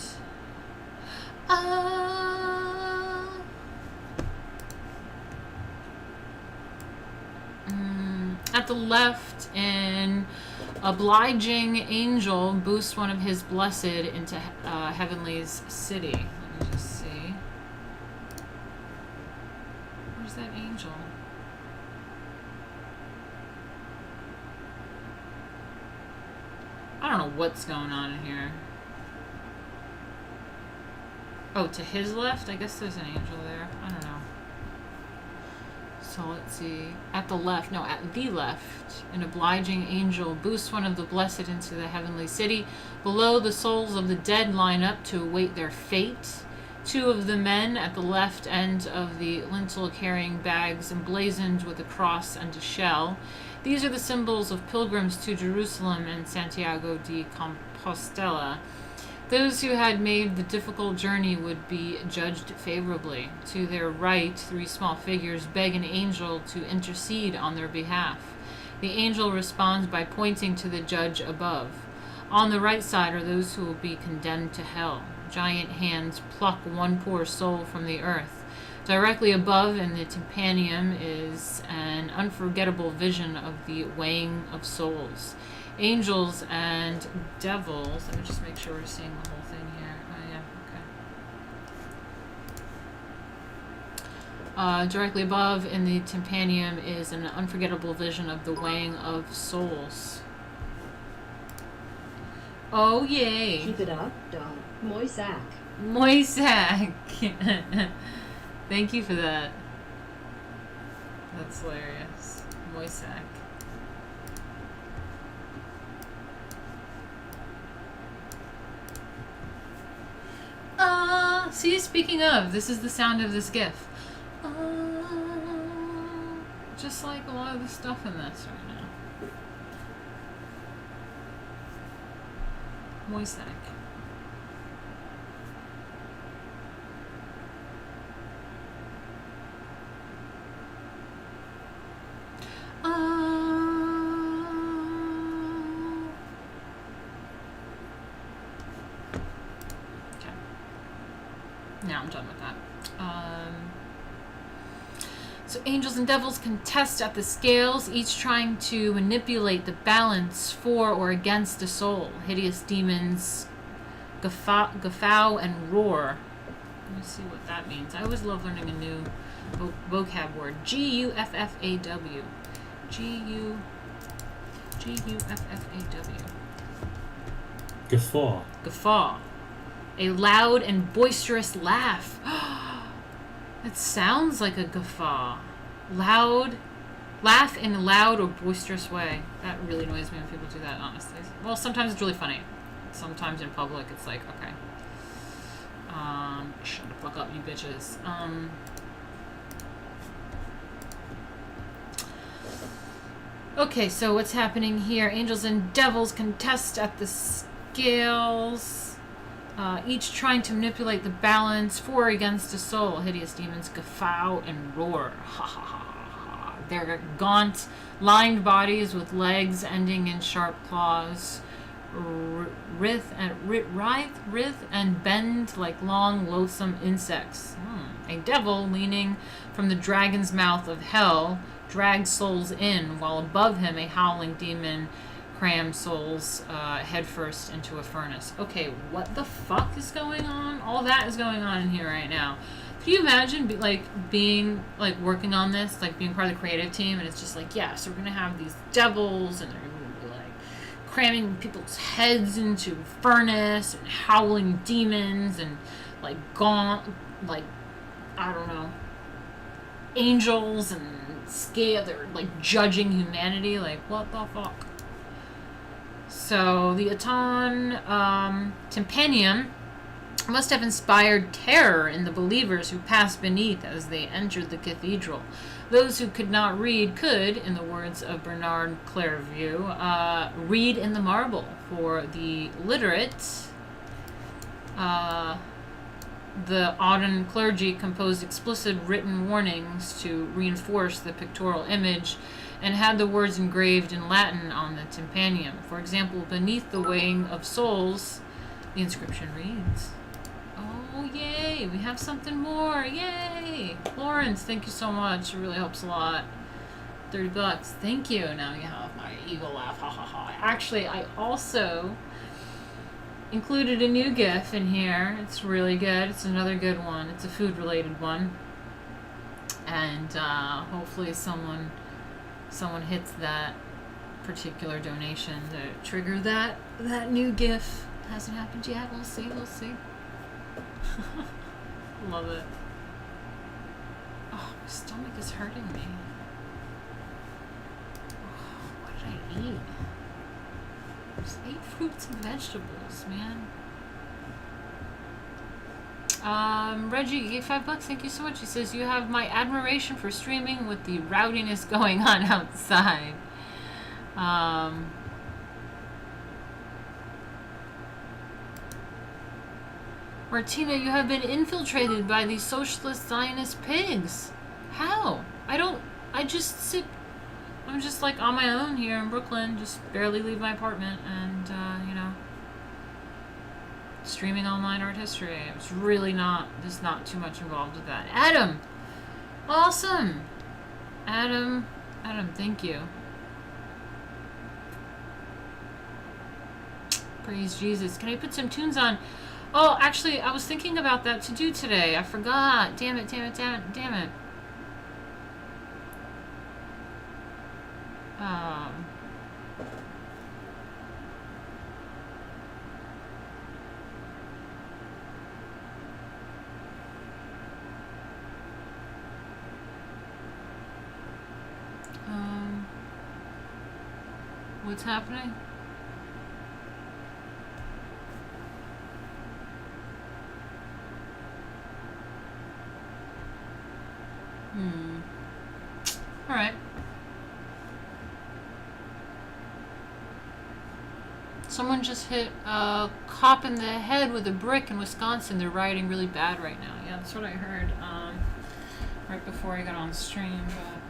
At the left, an obliging angel boosts one of his blessed into heavenly's city. Let me just see. Where's that angel? I don't know what's going on in here. Oh, to his left? I guess there's an angel there. I don't know. So let's see. At the left, an obliging angel boosts one of the blessed into the heavenly city. Below, the souls of the dead line up to await their fate. 2 of the men at the left end of the lintel carrying bags emblazoned with a cross and a shell. These are the symbols of pilgrims to Jerusalem and Santiago de Compostela. Those who had made the difficult journey would be judged favorably. To their right, 3 small figures beg an angel to intercede on their behalf. The angel responds by pointing to the judge above. On the right side are those who will be condemned to hell. Giant hands pluck one poor soul from the earth. Directly above in the tympanum is an unforgettable vision of the weighing of souls. Angels and devils. Let me just make sure we're seeing the whole thing here. Oh, yeah, okay. Directly above in the tympanum is an unforgettable vision of the weighing of souls. Oh, yay. Keep it up, don't. Moissac. Thank you for that. That's hilarious. Moissac. See, speaking of, this is the sound of this GIF. Just like a lot of the stuff in this right now. Moissac. Now I'm done with that. So angels and devils contest at the scales, each trying to manipulate the balance for or against a soul. Hideous demons guffaw and roar. Let me see what that means. I always love learning a new vocab word. Guffaw. Guffaw. Guffaw. Guffaw. A loud and boisterous laugh. It sounds like a guffaw. Loud. Laugh in a loud or boisterous way. That really annoys me when people do that, honestly. Well, sometimes it's really funny. Sometimes in public, it's like, okay. Shut the fuck up, you bitches. Okay, so what's happening here? Angels and devils contest at the scales, each trying to manipulate the balance for or against a soul. Hideous demons guffaw and roar. Ha ha ha ha. Their gaunt, lined bodies with legs ending in sharp claws writhe and bend like long, loathsome insects. A devil leaning from the dragon's mouth of hell drags souls in, while above him a howling demon crams souls headfirst into a furnace. Okay, what the fuck is going on? All that is going on in here right now. Can you imagine being working on this, like being part of the creative team, and it's just like, yeah, so we're gonna have these devils and they're gonna be like cramming people's heads into furnace and howling demons and like gaunt, like, I don't know, angels and scale, they're like judging humanity, like what the fuck. So the Autun tympanum must have inspired terror in the believers who passed beneath as they entered the cathedral. Those who could not read could, in the words of Bernard Clairvaux, read in the marble. For the literate, the Autun clergy composed explicit written warnings to reinforce the pictorial image and had the words engraved in Latin on the tympanum. For example, beneath the weighing of souls, the inscription reads, oh, yay, we have something more, yay! Lawrence, thank you so much, it really helps a lot. $30, thank you. Now you have my evil laugh, ha ha ha. Actually, I also included a new GIF in here. It's really good. It's another good one. It's a food-related one. And hopefully someone hits that particular donation to trigger that new GIF. Hasn't happened yet. We'll see. Love it. Oh, my stomach is hurting me. Oh, what did I eat? I just ate fruits and vegetables, man. Reggie gave $5. Thank you so much. He says, you have my admiration for streaming with the rowdiness going on outside. Martina, you have been infiltrated by these socialist Zionist pigs. How? I'm just like on my own here in Brooklyn, just barely leave my apartment and, streaming online art history. It's really there's not too much involved with that. Adam! Awesome! Adam, thank you. Praise Jesus. Can I put some tunes on? Oh, actually, I was thinking about that to do today. I forgot. Damn it. What's happening? All right. Someone just hit a cop in the head with a brick in Wisconsin. They're rioting really bad right now. Yeah, that's what I heard right before I got on stream. But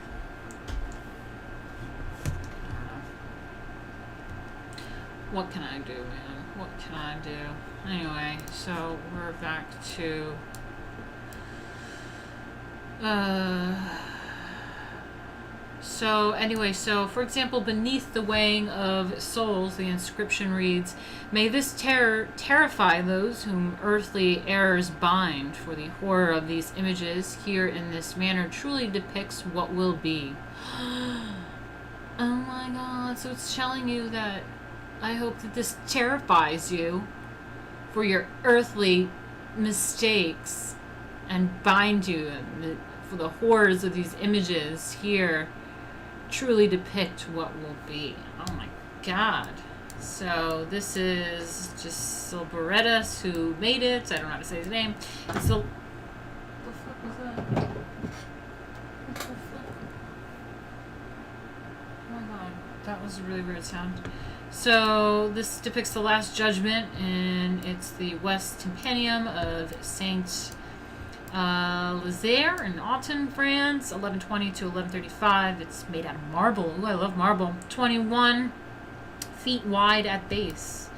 what can I do, man? What can I do? Anyway, so we're back to So anyway, so for example, beneath the weighing of souls, the inscription reads, "May this terror terrify those whom earthly errors bind, for the horror of these images here in this manner truly depicts what will be." Oh my god, so it's telling you that I hope that this terrifies you for your earthly mistakes and bind you, and for the horrors of these images here truly depict what will be. Oh my god. So this is just Silberettus who made it. I don't know how to say his name. It's the... What the fuck was that? What the fuck? Oh my god. That was a really weird sound. So this depicts the Last Judgment, and it's the West Tympanum of Saint-Lazare in Autun, France, 1120 to 1135. It's made out of marble. Ooh, I love marble. 21 feet wide at base.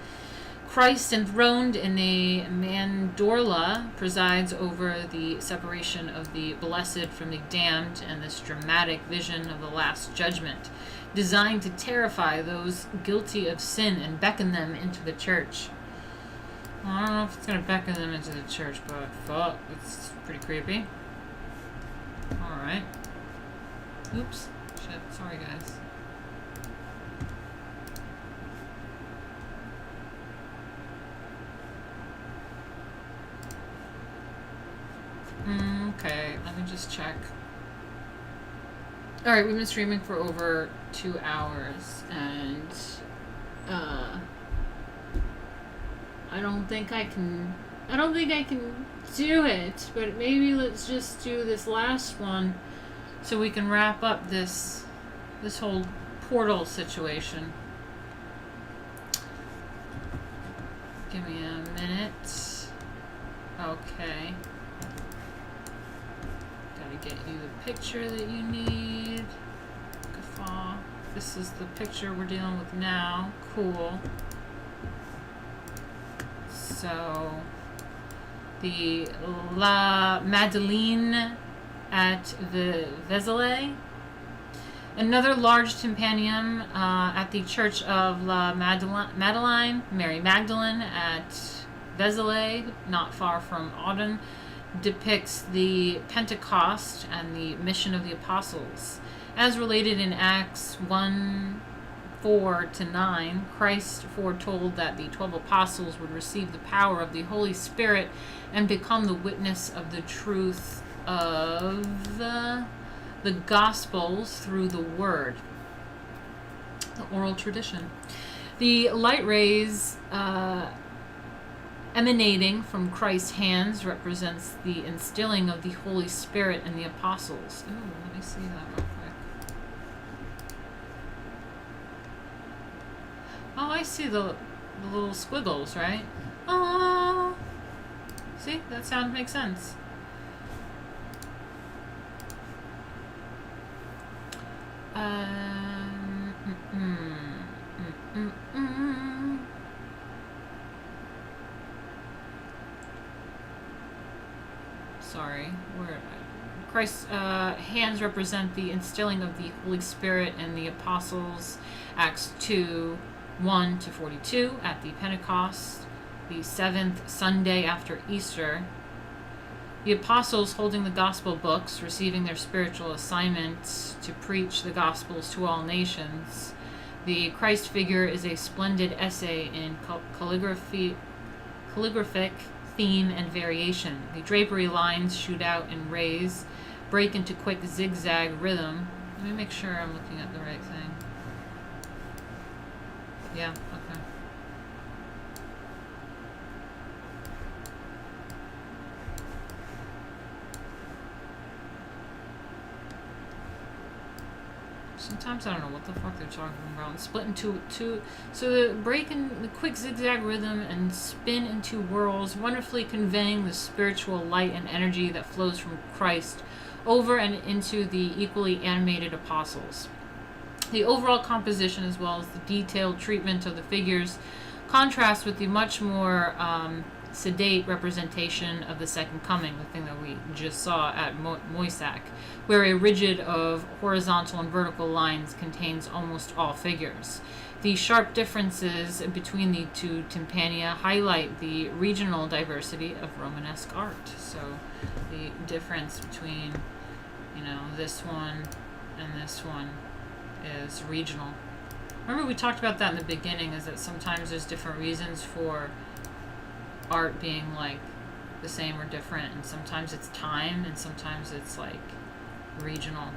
Christ enthroned in a mandorla presides over the separation of the blessed from the damned and this dramatic vision of the Last Judgment, designed to terrify those guilty of sin and beckon them into the church. I don't know if it's going to beckon them into the church, but fuck, it's pretty creepy. Alright. Oops. Shit. Sorry, guys. Okay, let me just check. Alright, we've been streaming for over 2 hours, and I don't think I can do it, but maybe let's just do this last one so we can wrap up this whole portal situation. Give me a minute. Okay. Gotta get you the picture that you need. Guffaw. This is the picture we're dealing with now. Cool. So, the La Madeleine at the Vezelay. Another large tympanum at the Church of La Madeleine, Mary Magdalene at Vezelay, not far from Autun, depicts the Pentecost and the mission of the apostles. As related in Acts 1:4-9, Christ foretold that the 12 apostles would receive the power of the Holy Spirit and become the witness of the truth of the Gospels through the Word, the oral tradition. The light rays emanating from Christ's hands represents the instilling of the Holy Spirit in the apostles. Ooh, let me see that real quick. Oh, I see the little squiggles, right? Oh, see, that sound makes sense. Sorry, where Christ's hands represent the instilling of the Holy Spirit in the apostles. Acts 2:1-42 at the Pentecost, the 7th Sunday after Easter. The apostles holding the gospel books, receiving their spiritual assignment to preach the gospels to all nations. The Christ figure is a splendid essay in calligraphic theme and variation. The drapery lines shoot out in rays, break into quick zigzag rhythm. Let me make sure I'm looking at the right thing. Yeah, okay. Sometimes I don't know what the fuck they're talking about. Split into two. So the break in the quick zigzag rhythm and spin into whirls, wonderfully conveying the spiritual light and energy that flows from Christ over and into the equally animated apostles. The overall composition, as well as the detailed treatment of the figures, contrasts with the much more sedate representation of the Second Coming, the thing that we just saw at Moissac, where a rigid of horizontal and vertical lines contains almost all figures. The sharp differences between the two tympania highlight the regional diversity of Romanesque art. So the difference between, this one and this one is regional. Remember we talked about that in the beginning, is that sometimes there's different reasons for art being like the same or different, and sometimes it's time and sometimes it's like regional.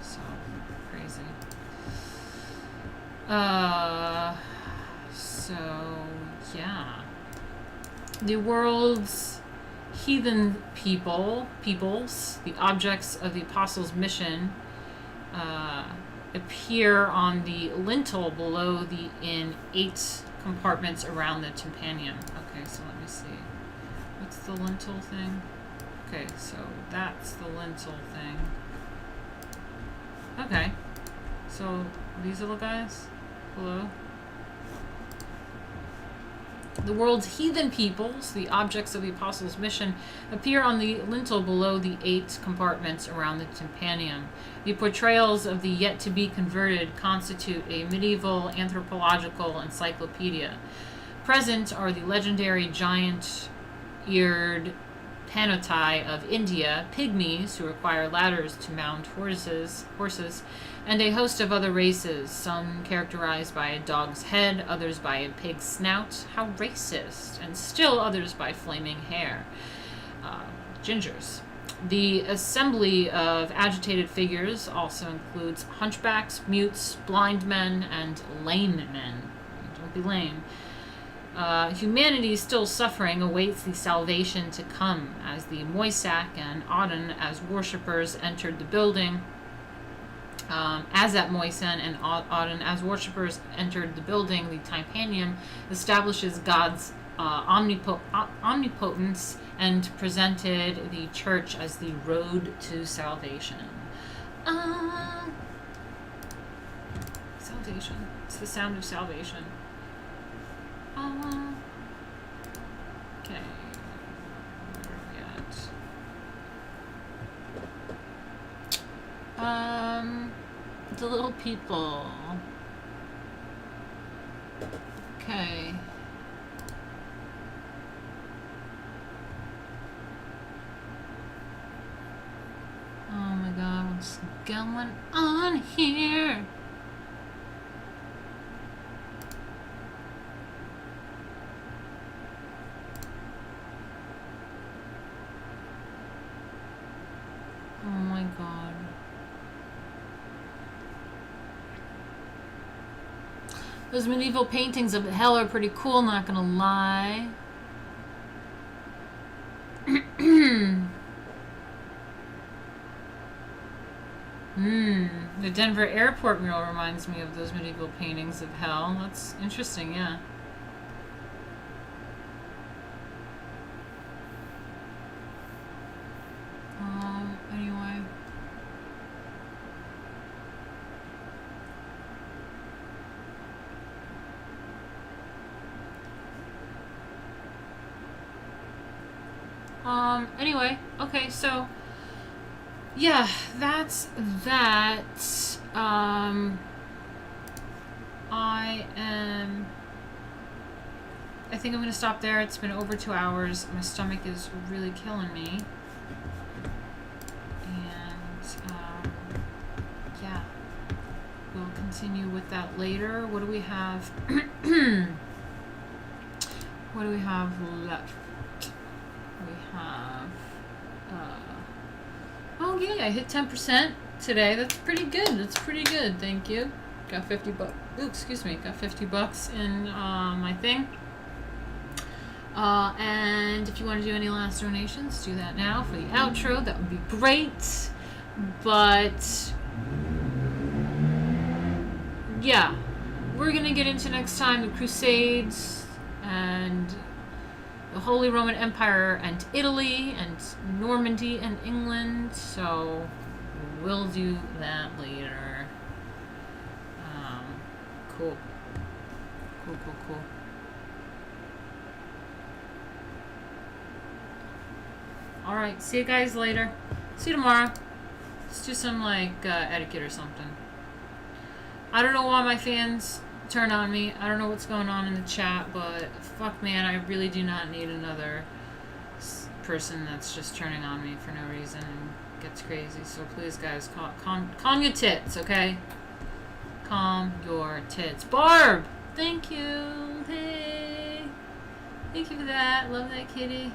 So crazy. So yeah. The world's heathen peoples, the objects of the apostles' mission, appear on the lintel below in 8 compartments around the tympanum. Okay, so let me see. What's the lintel thing? Okay, so that's the lintel thing. Okay, so these little guys below. The world's heathen peoples, the objects of the apostles' mission, appear on the lintel below the 8 compartments around the tympanum. The portrayals of the yet-to-be converted constitute a medieval anthropological encyclopedia. Present are the legendary giant-eared Panotai of India, pygmies who require ladders to mount horses, and a host of other races, some characterized by a dog's head, others by a pig's snout. How racist! And still others by flaming hair. Gingers. The assembly of agitated figures also includes hunchbacks, mutes, blind men, and lame men. Don't be lame. Humanity still suffering awaits the salvation to come, as the Moissac and Autun as worshippers entered the building. As at Moissac and Autun as worshippers entered the building, the tympanum establishes God's omnipotence and presented the church as the road to salvation. Salvation. It's the sound of salvation. Okay. Where are we at? The little people. Okay. Oh my god, what's going on here? Oh my god. Those medieval paintings of hell are pretty cool, not gonna lie. The Denver airport mural reminds me of those medieval paintings of hell. That's interesting, yeah. Anyway. Anyway, okay, so yeah, that's that. I think I'm gonna stop there. It's been over 2 hours. My stomach is really killing me. And yeah, we'll continue with that later. What do we have? What do we have left? We have oh yeah, I hit 10% today. That's pretty good. That's pretty good. Thank you. Got 50 bucks. Ooh, excuse me. Got 50 bucks in my thing. And if you want to do any last donations, do that now for the outro. That would be great. But yeah, we're gonna get into next time the Crusades and the Holy Roman Empire and Italy and Normandy and England, so we'll do that later. Cool. Alright, see you guys later. See you tomorrow. Let's do some, like, etiquette or something. I don't know why my fans turn on me. I don't know what's going on in the chat, but fuck, man, I really do not need another person that's just turning on me for no reason and gets crazy. So please, guys, calm your tits, okay? Calm your tits. Barb! Thank you. Hey. Thank you for that. Love that kitty.